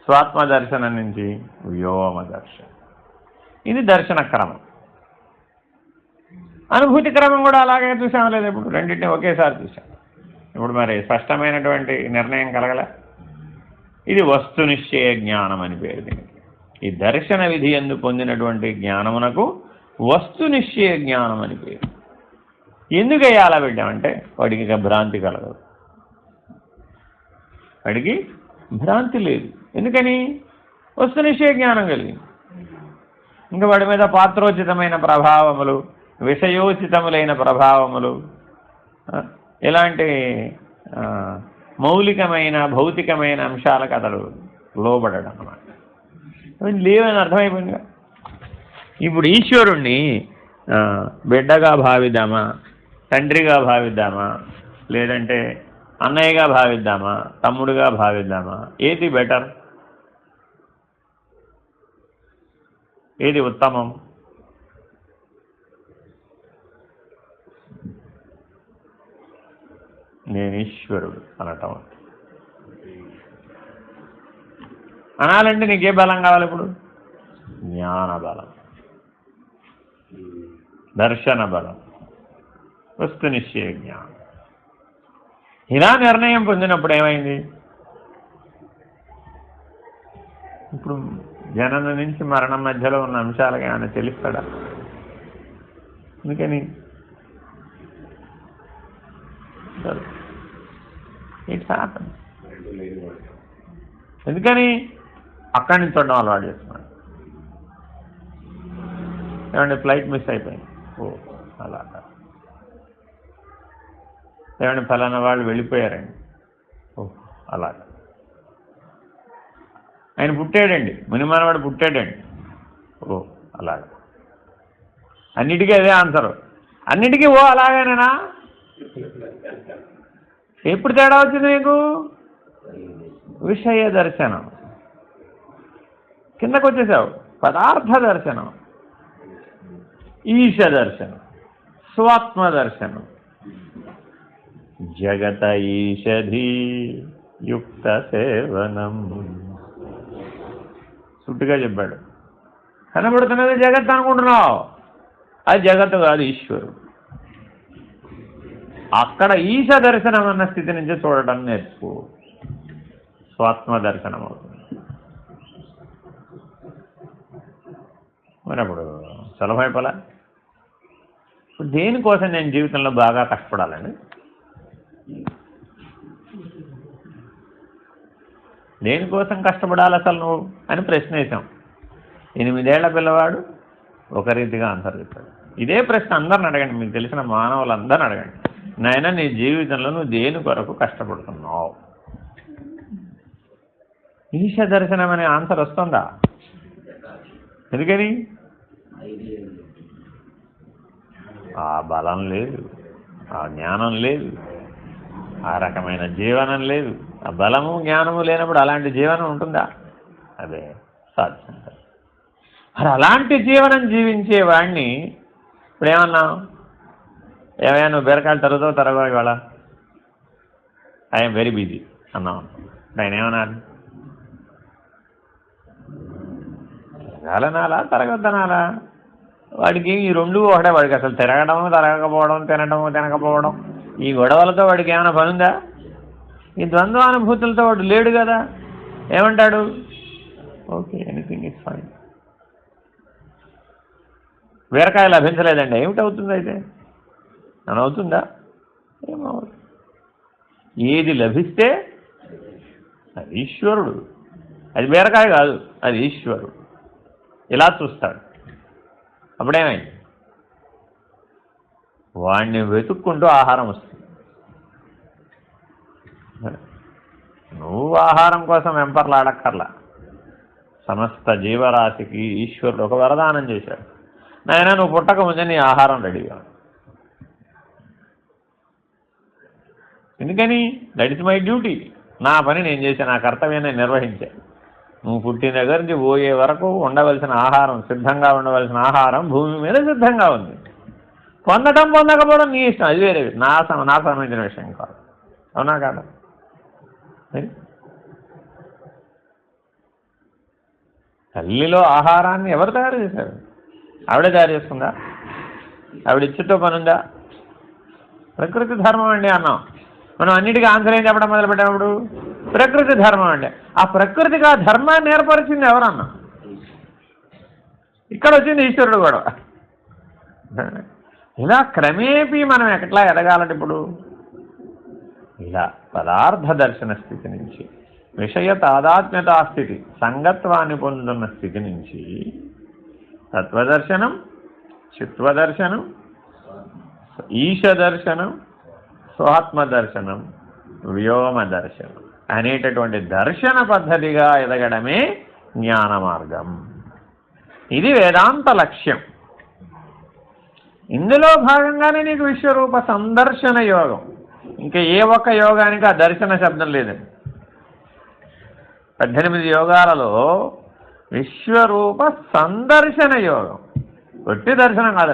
Speaker 1: స్వాత్మ దర్శనం నుంచి వ్యోమ దర్శనం. ఇది దర్శన క్రమం. అనుభూతి క్రమం కూడా అలాగే చూసాం లేదు, ఇప్పుడు రెండింటిని ఒకేసారి చూసాం. ఇప్పుడు మరి స్పష్టమైనటువంటి నిర్ణయం కలగల. ఇది వస్తునిశ్చయ జ్ఞానం అని పేరు దీనికి. ఈ దర్శన విధి యందు పొందినటువంటి జ్ఞానమునకు వస్తునిశ్చయ జ్ఞానం అని పేరు. ఎందుకయ్యా అలా పెట్టామంటే వాడికి ఇక భ్రాంతి కలగదు, వాడికి భ్రాంతి లేదు. ఎందుకని? వస్తునిశ్చయ జ్ఞానం కలిగింది. ఇంకా వాడి మీద పాత్రోచితమైన ప్రభావములు, విషయోచితములైన ప్రభావములు, ఇలాంటి మౌలికమైన భౌతికమైన అంశాలకు అతడు లోబడడం అన్నమాట. అవన్నీ లేవని అర్థమైపోయిందిగా. ఇప్పుడు ఈశ్వరుణ్ణి బిడ్డగా భావిద్దామా, తండ్రిగా భావిద్దామా, లేదంటే అన్నయ్యగా భావిద్దామా, తమ్ముడుగా భావిద్దామా? ఏది బెటర్? ఏది ఉత్తమం? నేను ఈశ్వరుడు అనటం. అనాలంటే నీకే బలం కావాలి? ఇప్పుడు జ్ఞాన బలం, దర్శన బలం, వస్తునిశ్చయ జ్ఞానం. ఇలా నిర్ణయం పొందినప్పుడు ఏమైంది? ఇప్పుడు జనన నుంచి మరణం మధ్యలో ఉన్న అంశాలకు ఏమైనా తెలుస్తాడా? అందుకని ఇట్స్ హ్యాపన్. ఎందుకని? అక్కడి నుంచి చూడడం అలవాటు చేస్తున్నాడు. ఏమంటే ఫ్లైట్ మిస్ అయిపోయింది, ఓ అలాగా. ఏమంటే ఫలానా వాళ్ళు వెళ్ళిపోయారండి, ఓ అలాగా. ఆయన పుట్టాడండి, మునిమానవాడు పుట్టాడండి, ఓ అలాగా. అన్నిటికీ అదే ఆన్సరు. అన్నిటికీ ఓ అలాగేనా? ఎప్పుడు తేడా వచ్చింది మీకు? విషయ దర్శనం. కిందకు వచ్చేసావు. పదార్థ దర్శనం, ఈశ దర్శనం, స్వాత్మ దర్శనం. జగత ఈషధి యుక్త సేవనం. సుట్టుగా చెప్పాడు. కనబడుతున్నది జగత్ అనుకుంటున్నావు, అది జగత్తు కాదు, ఈశ్వరుడు. అక్కడ ఈశ దర్శనం అన్న స్థితి నుంచి చూడటం నేర్చుకో, స్వాత్మ దర్శనం అవుతుంది. మరి అప్పుడు సులభమైపోలే. ఇప్పుడు దేనికోసం నేను జీవితంలో బాగా కష్టపడాలండి? దేనికోసం కష్టపడాలి అసలు నువ్వు అని ప్రశ్న వేసాం. 8 ఏళ్ల పిల్లవాడు ఒక రీతిగా ఆన్సర్ చెప్పాడు. ఇదే ప్రశ్న అందరిని అడగండి, మీకు తెలిసిన మానవులందరిని అడగండి. నాయన, నీ జీవితంలో నువ్వు దేని కొరకు కష్టపడుతున్నావు? ఈశ దర్శనం అనే ఆన్సర్ వస్తుందా? ఎందుకని? ఆ బలం లేదు, ఆ జ్ఞానం లేదు, ఆ రకమైన జీవనం లేదు. ఆ బలము జ్ఞానము లేనప్పుడు అలాంటి జీవనం ఉంటుందా? అదే సాధ్యం కాదు. మరి అలాంటి జీవనం జీవించే వాడిని ఇప్పుడు ఏమన్నావు? ఏమైనా నువ్వు బీరకాయలు తరగో ఇవాళ, ఐఎమ్ వెరీ బిజీ అన్నావు. ఆయన ఏమన్నారు? తిరగాలనాలా తరగద్దనాలా? వాడికి ఈ రెండు ఒకటే. వాడికి అసలు తిరగడము తరగకపోవడం, తినడము తినకపోవడం, ఈ గొడవలతో వాడికి ఏమైనా పనుందా? ఈ ద్వంద్వానుభూతులతో వాడు లేడు కదా. ఏమంటాడు? Okay, anything is fine. బీరకాయ లభించలేదండి, ఏమిటవుతుంది అయితే? అని అవుతుందా? ఏమవుతుంది? ఏది లభిస్తే అది ఈశ్వరుడు, అది బీరకాయ కాదు, అది ఈశ్వరుడు. ఇలా చూస్తాడు. అప్పుడేమైంది? వాడిని వెతుక్కుంటూ ఆహారం వస్తుంది. నువ్వు ఆహారం కోసం వెంపర్లాడక్కర్లా. సమస్త జీవరాశికి ఈశ్వరుడు ఒక వరదానం చేశాడు. నాయన, నువ్వు పుట్టక ముందే నీ ఆహారం రెడీగా. ఎందుకని? That is my duty. నా పని నేను చేశాను, నా కర్తవ్యాన్ని నిర్వహించా. నువ్వు పుట్టిన దగ్గర నుంచి పోయే వరకు ఉండవలసిన ఆహారం, సిద్ధంగా ఉండవలసిన ఆహారం భూమి మీద సిద్ధంగా ఉంది. పొందడం పొందకపోవడం నీ ఇష్టం, అది వేరే నా సంబంధించిన విషయం కాదు. అవునా కాదా? తల్లిలో ఆహారాన్ని ఎవరు తయారు చేశారు? ఆవిడే తయారు చేసుకుందా? ఆవిడ ఇచ్చుతో పనుందా? ప్రకృతి ధర్మం అండి అన్నాం. మనం అన్నిటికీ ఆన్సర్ ఏం చెప్పడం మొదలుపెట్టినప్పుడు ప్రకృతి ధర్మం అండి. ఆ ప్రకృతికి ఆ ధర్మాన్ని ఏర్పరిచింది ఎవరన్నా? ఇక్కడ వచ్చింది ఈశ్వరుడు కూడా. ఇలా క్రమేపీ మనం ఎట్లా ఎదగాలంటే ఇప్పుడు ఇలా పదార్థ దర్శన స్థితి నుంచి విషయ తాదాత్మ్యతా స్థితి, సంగత్వాన్ని పొందుతున్న స్థితి నుంచి తత్వదర్శనం, చిత్వదర్శనం, ఈశ దర్శనం, స్వాత్మ దర్శనం, వ్యోమ దర్శనం అనేటటువంటి దర్శన పద్ధతిగా ఎదగడమే జ్ఞాన మార్గం. ఇది వేదాంత లక్ష్యం. ఇందులో భాగంగానే నీకు విశ్వరూప సందర్శన యోగం. ఇంకా ఏ ఒక్క యోగానికి ఆ దర్శన శబ్దం లేదండి. 18 యోగాలలో విశ్వరూప సందర్శన యోగం, ఒట్టి దర్శనం కాదు,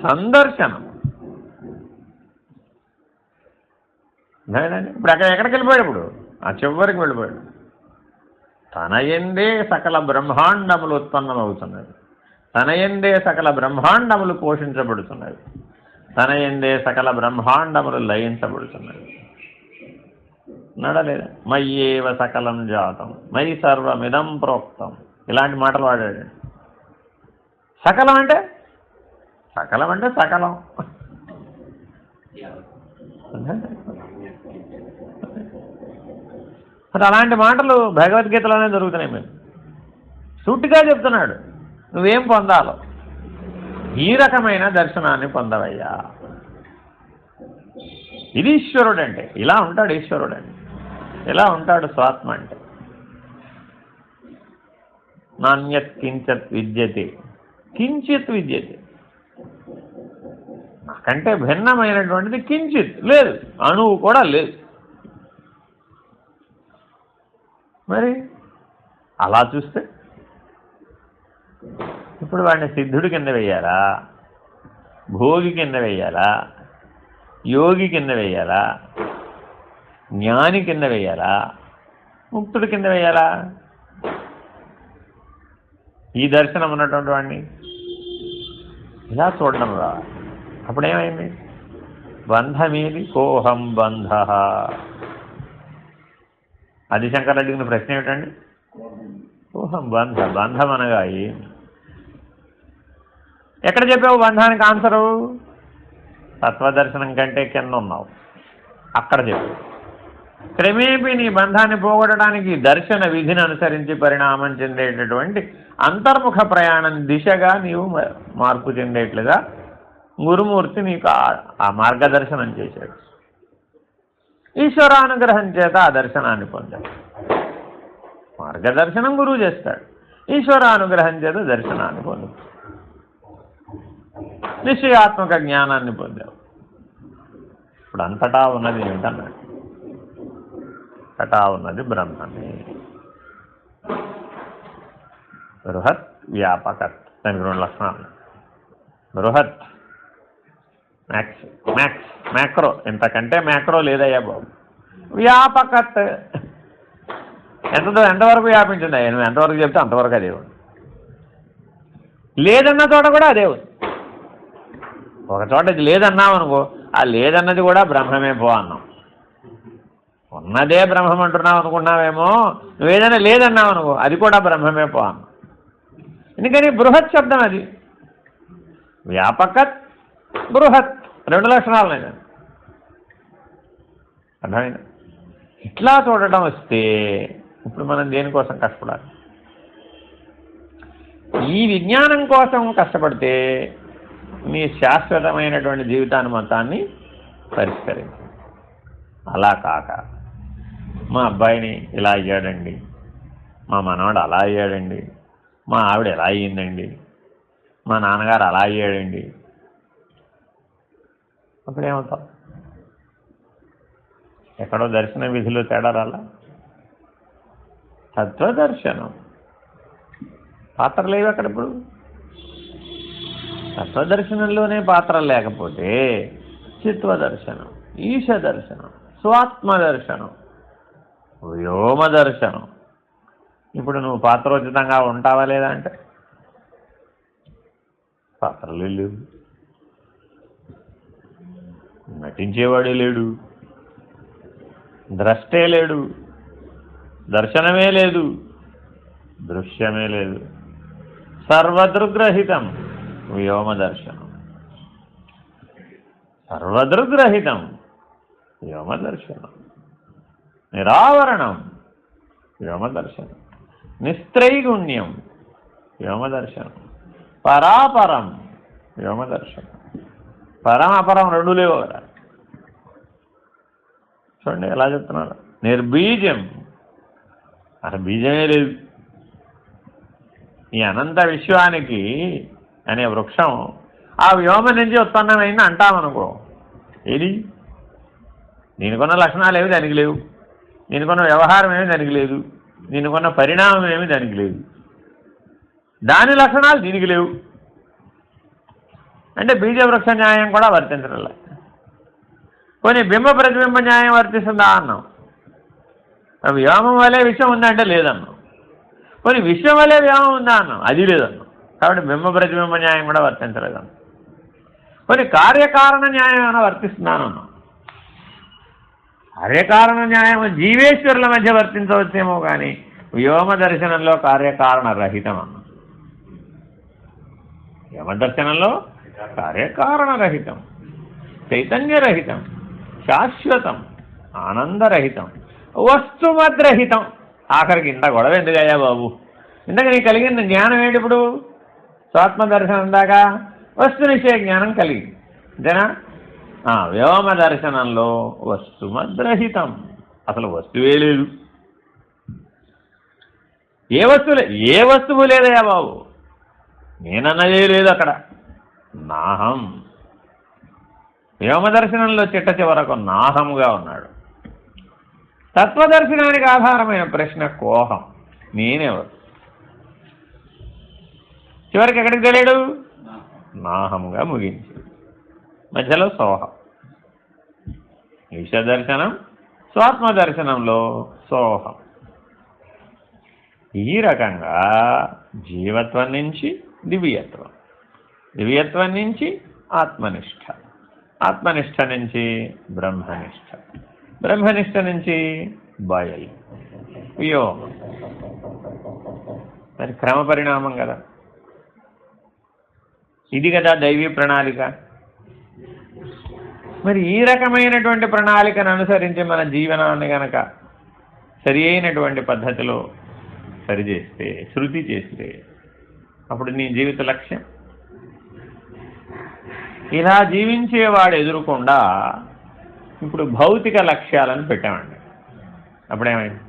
Speaker 1: సందర్శనం. ఇప్పుడు ఎక్కడికి వెళ్ళిపోయాడు? ఇప్పుడు ఆ చివరికి వెళ్ళిపోయాడు. తన యందే సకల బ్రహ్మాండములు ఉత్పన్నమవుతున్నది, తన యందే సకల బ్రహ్మాండములు పోషించబడుతున్నవి, తన యందే సకల బ్రహ్మాండములు లయించబడుతున్నవి. నడలేదా? మయ్యేవ సకలం జాతం మయి సర్వమిదం ప్రోక్తం, ఇలాంటి మాటలు వాడాడు. సకలం అంటే సకలం అంటే సకలం. మరి అలాంటి మాటలు భగవద్గీతలోనే దొరుకుతున్నాయి. మేము సూటిగా చెప్తున్నాడు, నువ్వేం పొందాలో ఈ రకమైన దర్శనాన్ని పొందవయ్యా. ఇది ఈశ్వరుడు అంటే ఇలా ఉంటాడు. ఈశ్వరుడు అంటే ఇలా ఉంటాడు. స్వాత్మ అంటే నాణ్యత్ కించిత్ విద్యతే, కించిత్ విద్యతే. నాకంటే భిన్నమైనటువంటిది కించిత్ లేదు, అణువు కూడా లేదు. మరి అలా చూస్తే ఇప్పుడు వాడిని సిద్ధుడి కింద వేయాలా, భోగి కింద వేయాలా, యోగి కింద వేయాలా, జ్ఞాని కింద వేయాలా, ముక్తుడి కింద వేయాలా? ఈ దర్శనం ఉన్నటువంటి వాడిని ఇలా చూడడం రా. అప్పుడేమైంది? బంధమేది కోహం బంధ. ఆదిశంకర్ అడిగిన ప్రశ్న ఏమిటండి? కోహం బంధ. బంధం అనగా ఏమి? ఎక్కడ చెప్పావు బంధానికి ఆన్సరు? తత్వదర్శనం కంటే కింద ఉన్నావు, అక్కడ చెప్పు. క్రమేపీ నీ బంధాన్ని పోగొట్టడానికి దర్శన విధిని అనుసరించి పరిణామం చెందేటటువంటి అంతర్ముఖ ప్రయాణం దిశగా నీవు మార్పు చెందేట్లుగా గురుమూర్తి నీకు ఆ మార్గదర్శనం చేశాడు. ఈశ్వరానుగ్రహం చేత ఆ దర్శనాన్ని పొందాడు. మార్గదర్శనం గురువు చేస్తాడు, ఈశ్వరానుగ్రహం చేత దర్శనాన్ని పొందాడు, నిశ్చయాత్మక జ్ఞానాన్ని పొందావు. ఇప్పుడు అంతటా ఉన్నది ఏమిటన్నాడు? అంతటా ఉన్నది బ్రహ్మమే. బృహత్ వ్యాపకత్, దానికి 2 లక్షణాలు. బృహత్ మ్యాక్స్, మ్యాక్స్ మ్యాక్రో, ఇంతకంటే మ్యాక్రో లేదయ్యా బాబు. వ్యాపకత్ ఎంతవరకు వ్యాపించింది అయ్యా? నువ్వు ఎంతవరకు చెప్తే అంతవరకు అదే ఉంది. లేదన్న చోట కూడా అదే ఉంది. ఒక చోట లేదన్నావు అనుకో, ఆ లేదన్నది కూడా బ్రహ్మమే పో అన్నాం. ఉన్నదే బ్రహ్మం అంటున్నావు అనుకున్నావేమో, నువ్వేదైనా లేదన్నావు అనుకో, అది కూడా బ్రహ్మమే పో అన్నాం. ఎందుకని? బృహత్ శబ్దం అది. వ్యాపకత్, బృహత్ 2 లక్షణాలు నేను అర్థమైంది. ఇట్లా చూడటం వస్తే ఇప్పుడు మనం దేనికోసం కష్టపడాలి? ఈ విజ్ఞానం కోసం కష్టపడితే నీ శాశ్వతమైనటువంటి జీవితాన్ని మొత్తాన్ని పరిష్కరించు. అలా కాక మా అబ్బాయిని ఇలా అయ్యాడండి, మా మనవాడు అలా అయ్యాడండి, మా ఆవిడ ఎలా అయ్యిందండి, మా నాన్నగారు అలా అయ్యాడండి, అప్పుడేమవుతావు? ఎక్కడో దర్శన విధిలో తేడా రాలా? తత్వదర్శనం పాత్ర లేవు అక్కడ. ఇప్పుడు తత్వదర్శనంలోనే పాత్రలు లేకపోతే చిత్వదర్శనం, ఈశ దర్శనం, స్వాత్మ దర్శనం, వ్యోమ దర్శనం. ఇప్పుడు నువ్వు పాత్రోచితంగా ఉంటావా లేదా అంటే పాత్రలు లేవు, నటించేవాడే లేడు, ద్రష్టే లేడు, దర్శనమే లేదు, దృశ్యమే లేదు. సర్వదృగ్రహితం వ్యోమ దర్శనం, సర్వదృగ్రహితం వ్యోమ దర్శనం, నిరావరణం వ్యోమ దర్శనం, నిస్త్రైగుణ్యం వ్యోమ దర్శనం, పరాపరం వ్యోమ దర్శనం. పరం అపరం రెండు లేవు కదా. చూడండి ఎలా చెప్తున్నారు. నిర్బీజం, అసలు బీజమే లేదు. ఈ అనంత విశ్వానికి అనే వృక్షం ఆ వ్యోమ నుంచి ఉత్పన్నమైంది అంటామనుకో, ఏది దీనికున్న లక్షణాలు ఏమి దానికి లేవు, దీనికున్న వ్యవహారం ఏమి దానికి లేదు, దీనికున్న పరిణామం ఏమి దానికి లేదు, దాని లక్షణాలు దీనికి లేవు అంటే బీజవృక్ష న్యాయం కూడా వర్తించడంలే. కొన్ని బింబ ప్రతిబింబ న్యాయం వర్తిస్తుందా అన్నాం. వ్యోమం వల్లే విషయం ఉందంటే లేదన్నాం. కొన్ని విశ్వం వల్లే వ్యోమం ఉందా అన్నాం, అది లేదన్నాం. కాబట్టి బింబ ప్రతిబింబ న్యాయం కూడా వర్తించలేదన్నాం. కొన్ని కార్యకారణ న్యాయం ఏమైనా వర్తిస్తున్నానన్నాం. కార్యకారణ న్యాయం జీవేశ్వరుల మధ్య వర్తించవచ్చేమో కానీ వ్యోమ దర్శనంలో కార్యకారణ రహితం అన్నాం. వ్యోమ దర్శనంలో కార్యకారణరహితం, చైతన్యరహితం, శాశ్వతం, ఆనందరహితం, వస్తుమద్రహితం. ఆఖరికి ఇంత గొడవ ఎందుకయ్యా బాబు? ఇంతకు నీకు కలిగింది జ్ఞానం ఏంటి? ఇప్పుడు స్వాత్మదర్శనం దాకా వస్తునిశ్చయ జ్ఞానం కలిగింది అంతేనా? వ్యోమ దర్శనంలో వస్తుమద్రహితం, అసలు వస్తువే లేదు. ఏ వస్తువు లేదయ్యా బాబు, నేనన్నదే లేదు అక్కడ. నాహం, వ్యోమ దర్శనంలో చిట్ట చివరకు నాహముగా ఉన్నాడు. తత్వదర్శనానికి ఆధారమైన ప్రశ్న కోహం, నేనెవరు? చివరికి ఎక్కడికి తెలియడు? నాహంగా ముగించి మధ్యలో సోహం. ఈశ దర్శనం, స్వాత్మ దర్శనంలో సోహం. ఈ రకంగా జీవత్వం నుంచి దివ్యత్వం, దివ్యత్వం నుంచి ఆత్మనిష్ట, ఆత్మనిష్ట నుంచి బ్రహ్మనిష్ట, బ్రహ్మనిష్ట నుంచి బయలు, వ్యోమం. మరి క్రమ పరిణామం కదా. ఇది కదా దైవీ ప్రణాళిక. మరి ఈ రకమైనటువంటి ప్రణాళికను అనుసరించి మన జీవనాన్ని గనక సరి అయినటువంటి పద్ధతిలో సరిచేస్తే, శృతి చేస్తే, అప్పుడు నీ జీవిత లక్ష్యం. ఇలా జీవించేవాడు ఎదురుకుండా ఇప్పుడు భౌతిక లక్ష్యాలను పెట్టామండి. అప్పుడేమైంది?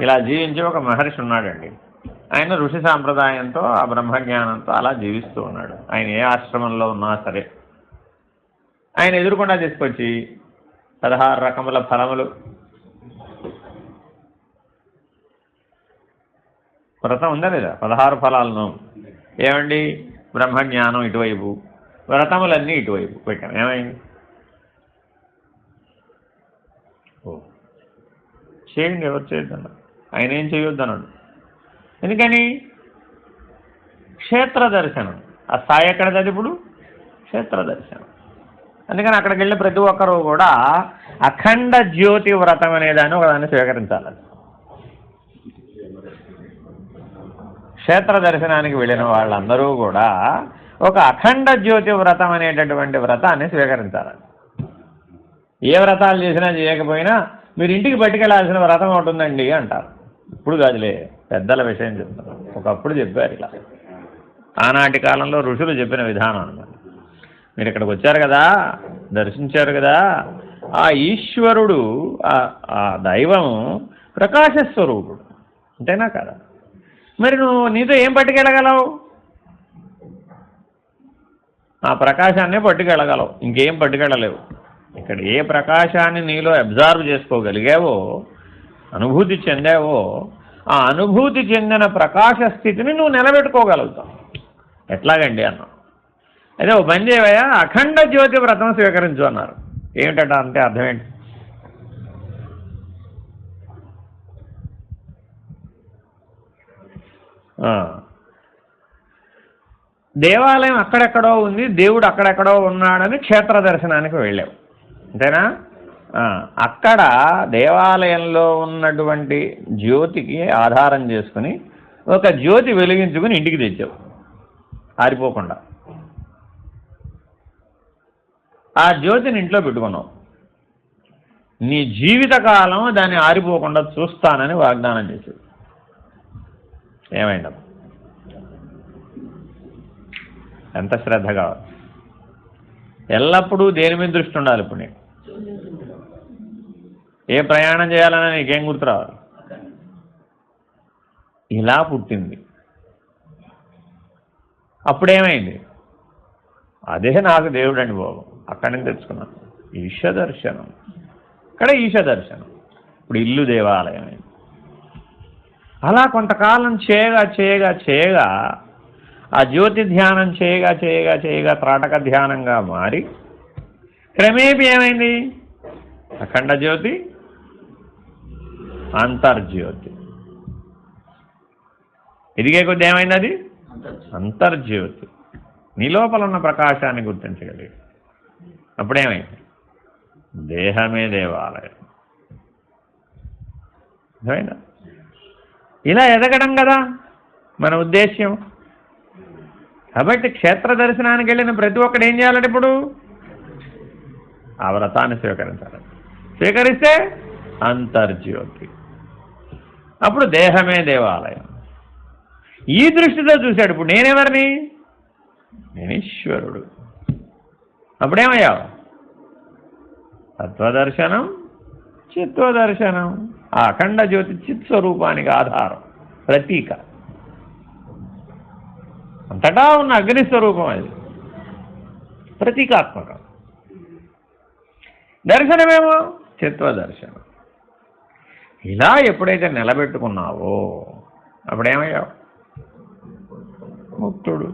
Speaker 1: ఇలా జీవించే ఒక మహర్షి ఉన్నాడండి. ఆయన ఋషి సాంప్రదాయంతో, ఆ బ్రహ్మజ్ఞానంతో అలా జీవిస్తూ ఉన్నాడు. ఆయన ఏ ఆశ్రమంలో ఉన్నా సరే ఆయన ఎదురుకుండా తీసుకొచ్చి 16 రకముల ఫలములు, వ్రతం ఉందా లేదా? 16 ఫలాలను ఏమండి, బ్రహ్మజ్ఞానం ఇటువైపు, వ్రతములన్నీ ఇటువైపు పెట్టాం. ఏమైంది? చేయండి, ఎవరు చేయొద్దన్నాడు. ఆయన ఏం చేయొద్దన్నాడు. ఎందుకని? క్షేత్ర దర్శనం. ఆ స్థాయి ఎక్కడది? ఇప్పుడు క్షేత్ర దర్శనం. అందుకని అక్కడికి వెళ్ళి ప్రతి ఒక్కరూ కూడా అఖండ జ్యోతి వ్రతం అనేదాన్ని ఒకదాన్ని స్వీకరించాలి. క్షేత్ర దర్శనానికి వెళ్ళిన వాళ్ళందరూ కూడా ఒక అఖండ జ్యోతి వ్రతం అనేటటువంటి వ్రతాన్ని స్వీకరించాలి. ఏ వ్రతాలు చేసినా చేయకపోయినా మీరు ఇంటికి పట్టుకెళ్లాల్సిన వ్రతం ఉంటుందండి అంటారు. ఇప్పుడు కాదులే, పెద్దల విషయం చెప్తారు. ఒకప్పుడు చెప్పారు ఇలా. ఆనాటి కాలంలో ఋషులు చెప్పిన విధానం అన్నమాట. మీరు ఇక్కడికి వచ్చారు కదా, దర్శించారు కదా, ఆ ఈశ్వరుడు, ఆ దైవం ప్రకాశస్వరూపుడు అంతేనా కదా? మరి నువ్వు నీతో ఏం పట్టుకెళ్ళగలవు? ఆ ప్రకాశాన్నే పట్టుకెళ్ళగలవు, ఇంకేం పట్టుకెళ్ళలేవు. ఇక్కడ ఏ ప్రకాశాన్ని నీలో అబ్జర్వ్ చేసుకోగలిగావో, అనుభూతి చెందావో, ఆ అనుభూతి చెందిన ప్రకాశ స్థితిని నువ్వు నిలబెట్టుకోగలుగుతావు. ఎట్లాగండి అన్నాం. అయితే ఓ పని చేయవయ్యా, అఖండ జ్యోతి వ్రతం స్వీకరించు అన్నారు. ఏమిటట అంటే అర్థం ఏంటి? దేవాలయం అక్కడెక్కడో ఉంది, దేవుడు అక్కడెక్కడో ఉన్నాడని క్షేత్ర దర్శనానికి వెళ్ళావు, అంతేనా? అక్కడ దేవాలయంలో ఉన్నటువంటి జ్యోతికి ఆధారం చేసుకుని ఒక జ్యోతి వెలిగించుకుని ఇంటికి తెచ్చావు ఆరిపోకుండా. ఆ జ్యోతిని ఇంట్లో పెట్టుకున్నావు. నీ జీవితకాలం దాన్ని ఆరిపోకుండా చూస్తానని వాగ్దానం చేసావు. ఏమైంది? ఎంత శ్రద్ధ కావాలి? ఎల్లప్పుడూ దేని మీద దృష్టి ఉండాలి? ఇప్పుడు నీకు ఏ ప్రయాణం చేయాలన్నా నీకేం గుర్తు రావాలి? ఇలా పుట్టింది. అప్పుడేమైంది? అదే నాకు దేవుడు అండి బాబు, అక్కడి నుంచి తెచ్చుకున్నాను. ఈశ దర్శనం, ఇక్కడ ఈశ దర్శనం. ఇప్పుడు ఇల్లు దేవాలయం అయింది. అలా కొంతకాలం చేయగా చేయగా చేయగా ఆ జ్యోతి ధ్యానం చేయగా చేయగా చేయగా త్రాటక ధ్యానంగా మారి క్రమేపీ ఏమైంది? అఖండ జ్యోతి, అంతర్జ్యోతి. ఎదిగే కొద్ది ఏమైంది? అది అంతర్జ్యోతి. నీ లోపల ఉన్న ప్రకాశాన్ని గుర్తించగలిగి అప్పుడేమైంది? దేహమే దేవాలయం. ఇలా ఎదగడం కదా మన ఉద్దేశ్యం. కాబట్టి క్షేత్ర దర్శనానికి వెళ్ళిన ప్రతి ఒక్కడు ఏం చేయాలంటే ఇప్పుడు ఆ వ్రతాన్ని స్వీకరించాలి. స్వీకరిస్తే అంతర్జ్యోతి, అప్పుడు దేహమే దేవాలయం. ఈ దృష్టితో చూశాడు. ఇప్పుడు నేనెవరిని? నేను ఈశ్వరుడు. అప్పుడేమయ్యావు? తత్వదర్శనం, చిత్వదర్శనం. ఆ అఖండ జ్యోతి చిత్ స్వరూపానికి ఆధారం, ప్రతీక. అంతటా ఉన్న అగ్నిస్వరూపం అది, ప్రతీకాత్మకం. దర్శనమేమో చిత్వదర్శనం. ఇలా ఎప్పుడైతే నిలబెట్టుకున్నావో అప్పుడేమయ్యావు? ముక్తుడు.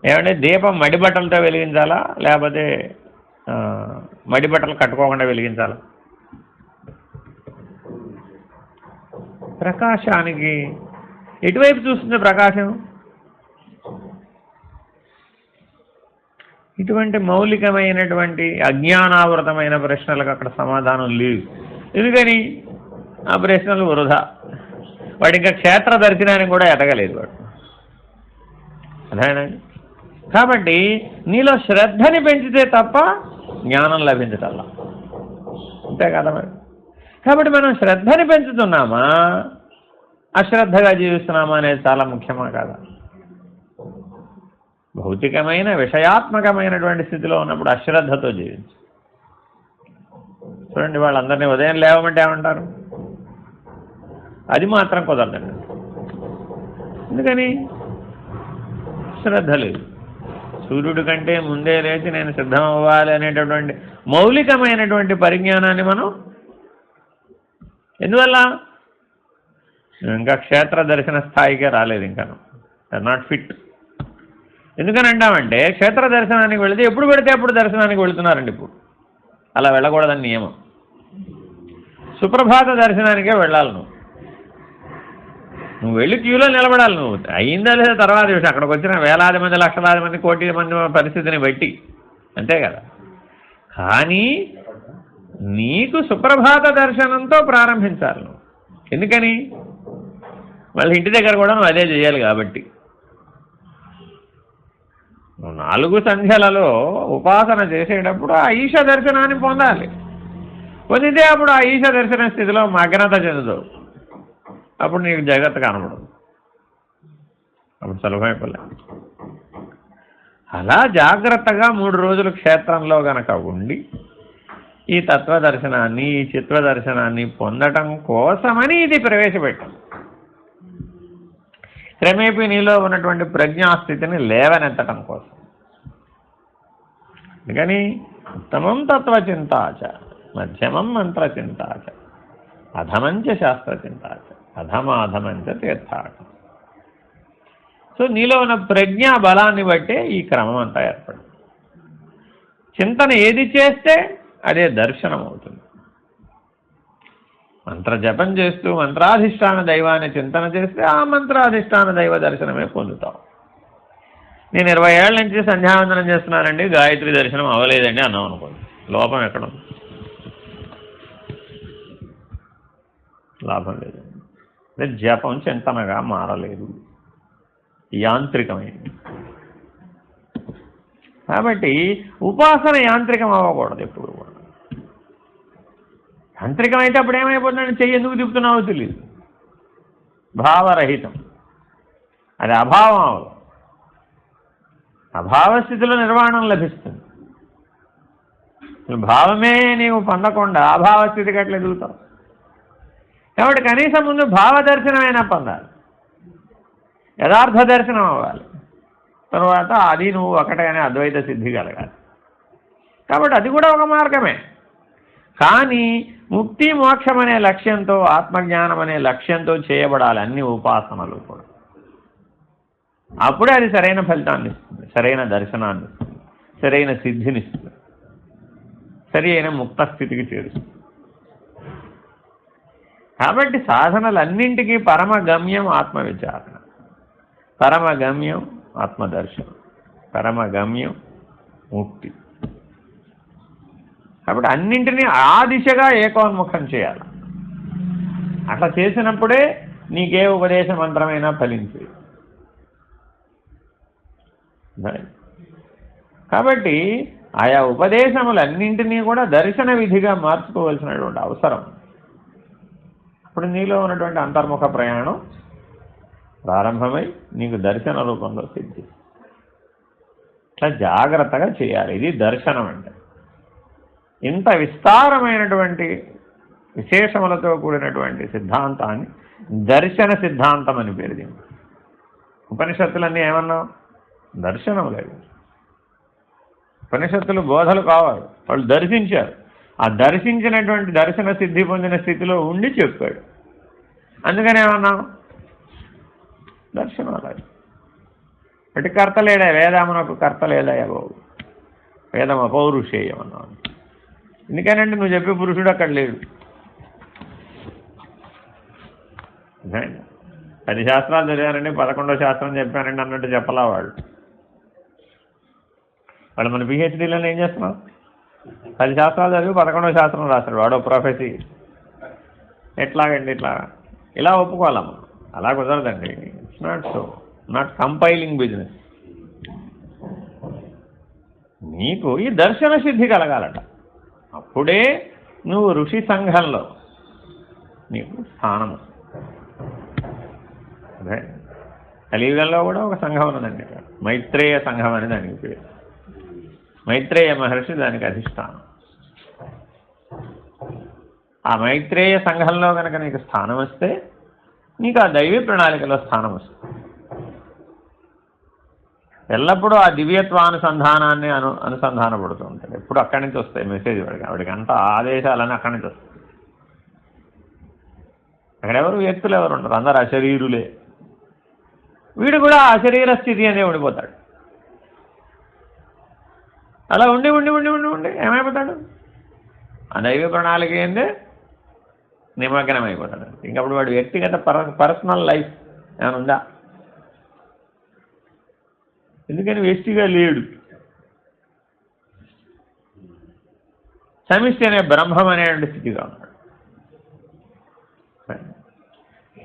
Speaker 1: ఏమంటే దీపం మడిబట్టలతో వెలిగించాలా, లేకపోతే మడిబట్టలు కట్టుకోకుండా వెలిగించాలా? ప్రకాశానికి ఎటువైపు చూస్తుంది ప్రకాశం? ఇటువంటి మౌలికమైనటువంటి అజ్ఞానావృతమైన ప్రశ్నలకు అక్కడ సమాధానం లేదు. ఎందుకని? ఆ ప్రశ్నలు వృధా. వాడు ఇంకా క్షేత్ర దర్శనానికి కూడా ఎదగలేదు వాడు. అదేనండి. కాబట్టి నీలో శ్రద్ధని పెంచితే తప్ప జ్ఞానం లభించటల్లా, అంతే కదా మరి. కాబట్టి మనం శ్రద్ధని పెంచుతున్నామా, అశ్రద్ధగా జీవిస్తున్నామా అనేది చాలా ముఖ్యమా కదా. భౌతికమైన విషయాత్మకమైనటువంటి స్థితిలో ఉన్నప్పుడు అశ్రద్ధతో జీవించు. చూడండి, వాళ్ళందరినీ ఉదయం లేవమంటే ఏమంటారు? అది మాత్రం కుదరదండి. ఎందుకని? శ్రద్ధ లేదు. సూర్యుడి కంటే ముందే లేచి నేను సిద్ధం అవ్వాలి అనేటటువంటి మౌలికమైనటువంటి పరిజ్ఞానాన్ని మనం ఎందువల్ల? ఇంకా క్షేత్ర దర్శన స్థాయికే రాలేదు. ఇంకా నాట్ ఫిట్. ఎందుకని అంటామంటే క్షేత్ర దర్శనానికి వెళితే ఎప్పుడు పెడితే అప్పుడు దర్శనానికి వెళుతున్నారండి. ఇప్పుడు అలా వెళ్ళకూడదని నియమం. సుప్రభాత దర్శనానికే వెళ్ళాలి. నువ్వు వెళ్ళి క్యూలో నిలబడాలి. నువ్వు అయిందా లేదా తర్వాత విషయం. అక్కడికి వచ్చిన వేలాది మంది, లక్షలాది మంది, కోటి మంది పరిస్థితిని బట్టి, అంతే కదా. కానీ నీకు సుప్రభాత దర్శనంతో ప్రారంభించాలి నువ్వు. ఎందుకని? వాళ్ళ ఇంటి దగ్గర కూడా నువ్వు అదే చేయాలి కాబట్టి. నువ్వు 4 సంధ్యలలో ఉపాసన చేసేటప్పుడు ఆ ఈశ దర్శనాన్ని పొందాలి. పొందితే అప్పుడు ఆ ఈశ దర్శన స్థితిలో మగ్నత చెందుతావు. అప్పుడు నీకు జగత్తు కనబడదు. అప్పుడు సులభమైపోలే. అలా జాగ్రత్తగా 3 రోజులు క్షేత్రంలో గనక ఉండి ఈ తత్వదర్శనాన్ని, ఈ చిత్వదర్శనాన్ని పొందటం కోసమని ఇది ప్రవేశపెట్టాం. క్రమేపీ నీలో ఉన్నటువంటి ప్రజ్ఞాస్థితిని లేవనెత్తటం కోసం. అందుకని ఉత్తమం తత్వచింతాచ, మధ్యమం మంత్రచింతాచ, అధమంచ శాస్త్రచింతాచ, అధమాధమంచ తీర్థాచ. సో నీలో ఉన్న ప్రజ్ఞా బలాన్ని బట్టే ఈ క్రమం అంతా ఏర్పడింది. చింతన ఏది చేస్తే అదే దర్శనం అవుతుంది. మంత్ర జపం చేస్తూ మంత్రాధిష్టాన దైవాన్ని చింతన చేస్తే ఆ మంత్రాధిష్టాన దైవ దర్శనమే పొందుతాం. నేను 20 ఏళ్ల నుంచి సంధ్యావందనం చేస్తున్నానండి, గాయత్రి దర్శనం అవ్వలేదండి అన్నాం అనుకోండి, లోపం ఎక్కడ ఉంది? లాభం లేదండి. జపం చింతనగా మారలేదు, యాంత్రికమైంది. కాబట్టి ఉపాసన యాంత్రికం అవ్వకూడదు ఎప్పుడు కూడా. యాంత్రికం అయితే అప్పుడు ఏమైపోతుందంటే చెయ్యి ఎందుకు తిప్పుతున్నావో తెలియదు, భావరహితం. అది అభావం అవ్వదు. అభావస్థితిలో నిర్వాణం లభిస్తుంది. భావమే నీవు పొందకుండా అభావస్థితికి అట్లా ఎదుగుతావు. కాబట్టి కనీసం ముందు భావదర్శనమైనా పొందాలి, యథార్థ దర్శనం అవ్వాలి. తర్వాత అది నువ్వు ఒకటగానే అద్వైత సిద్ధి కలగాలి. కాబట్టి అది కూడా ఒక మార్గమే. కానీ ముక్తి మోక్షం అనే లక్ష్యంతో, ఆత్మజ్ఞానం అనే లక్ష్యంతో చేయబడాలి అన్ని ఉపాసనలు కూడా. అప్పుడే అది సరైన ఫలితాన్ని ఇస్తుంది, సరైన దర్శనాన్ని ఇస్తుంది, సరైన సిద్ధినిస్తుంది, సరి అయిన ముక్త స్థితికి చేరుస్తుంది. కాబట్టి సాధనలన్నింటికీ పరమగమ్యం ఆత్మవిచారణ, పరమగమ్యం ఆత్మదర్శనం, పరమగమ్యం ముక్తి. కాబట్టి అన్నింటినీ ఆ దిశగా ఏకోన్ముఖం చేయాలి. అట్లా చేసినప్పుడే నీకే ఉపదేశ మంత్రమైనా ఫలించేది. కాబట్టి ఆయా ఉపదేశములన్నింటినీ కూడా దర్శన విధిగా మార్చుకోవాల్సినటువంటి అవసరం. అప్పుడు నీలో ఉన్నటువంటి అంతర్ముఖ ప్రయాణం ప్రారంభమై నీకు దర్శన రూపంలో సిద్ధి. ఇట్లా జాగ్రత్తగా చేయాలి. ఇది దర్శనం అంటే. ఇంత విస్తారమైనటువంటి విశేషములతో కూడినటువంటి సిద్ధాంతాన్ని దర్శన సిద్ధాంతం అని పేరు. దీనికి ఉపనిషత్తులన్నీ ఏమన్నాం? దర్శనం లేదు. ఉపనిషత్తులు బోధలు కావాలి, వాళ్ళు దర్శించారు. ఆ దర్శించినటువంటి దర్శన సిద్ధి పొందిన స్థితిలో ఉండి చెప్పాడు. అందుకని ఏమన్నాం? దర్శనం అలాగే. అటు కర్త లేడా? వేదమునకు కర్త లేదా? బాబు వేదం అపౌరుషేయం అన్నాను. ఎందుకనంటే నువ్వు చెప్పే పురుషుడు అక్కడ లేడు. 10 శాస్త్రాలు చదివానండి, 11వ శాస్త్రం చెప్పానండి అన్నట్టు చెప్పలా వాళ్ళు. వాడు మన పిహెచ్డీలను ఏం చేస్తున్నాం? 10 శాస్త్రాలు చదివి 11వ శాస్త్రం రాస్తాడు వాడో ప్రొఫెసీ. ఎట్లాగండి ఇట్లా? ఇలా ఒప్పుకోవాలమ్మా, అలా కుదరదండి. It's not so, not compiling business. నీకు ఈ దర్శన సిద్ధి కలగాలట. అప్పుడే నువ్వు ఋషి సంఘంలో నీకు స్థానము. అదే కలియుగంలో కూడా ఒక సంఘం ఉన్నదండి, మైత్రేయ సంఘం అని దానికి పేరు. మైత్రేయ మహర్షి దానికి అధిష్టానం. ఆ మైత్రేయ సంఘంలో కనుక నీకు స్థానం వస్తే నీకు ఆ దైవీ ప్రణాళికలో స్థానం వస్తుంది. ఎల్లప్పుడూ ఆ దివ్యత్వానుసంధానాన్ని అనుసంధానపడుతూ ఉంటాడు. ఎప్పుడు అక్కడి నుంచి వస్తాయి మెసేజ్ వాడికి అంత ఆదేశాలన్నీ అక్కడి నుంచి వస్తాయి. అక్కడెవరు వ్యక్తులు ఎవరు ఉండరు, అందరు అశరీరులే. వీడు కూడా అశరీర స్థితి అనే ఉండిపోతాడు. అలా ఉండి ఉండి ఉండి ఉండి ఉండి ఏమైపోతాడు? ఆ దైవ ప్రణాళిక ఏందే నిమగ్నం అయిపోతాడు. ఇంకప్పుడు వాడు వ్యక్తిగత పర్సనల్ లైఫ్ ఏమైనా ఉందా? ఎందుకని వ్యక్తిగా లేడు. సమిష్టి అనే బ్రహ్మం అనేటువంటి స్థితిగా ఉన్నాడు.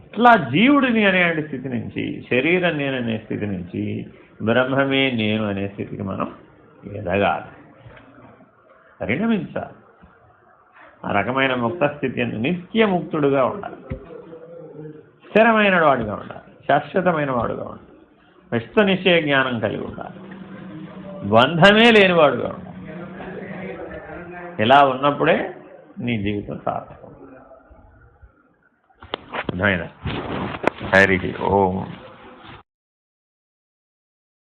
Speaker 1: ఇట్లా జీవుడిని అనేటువంటి స్థితి నుంచి, శరీరం నేను అనే స్థితి నుంచి బ్రహ్మమే నేను అనే స్థితికి మనం ఎదగాలి, పరిణమించాలి. ఆ రకమైన ముక్త స్థితి అని నిత్యముక్తుడుగా ఉండాలి, స్థిరమైన వాడుగా ఉండాలి, శాశ్వతమైన వాడుగా ఉండాలి, విశ్వ నిశ్చయ జ్ఞానం కలిగి ఉండాలి, బంధమే లేనివాడుగా ఉండాలి. ఇలా ఉన్నప్పుడే నీ జీవితం సార్థకం. హరి ఓం.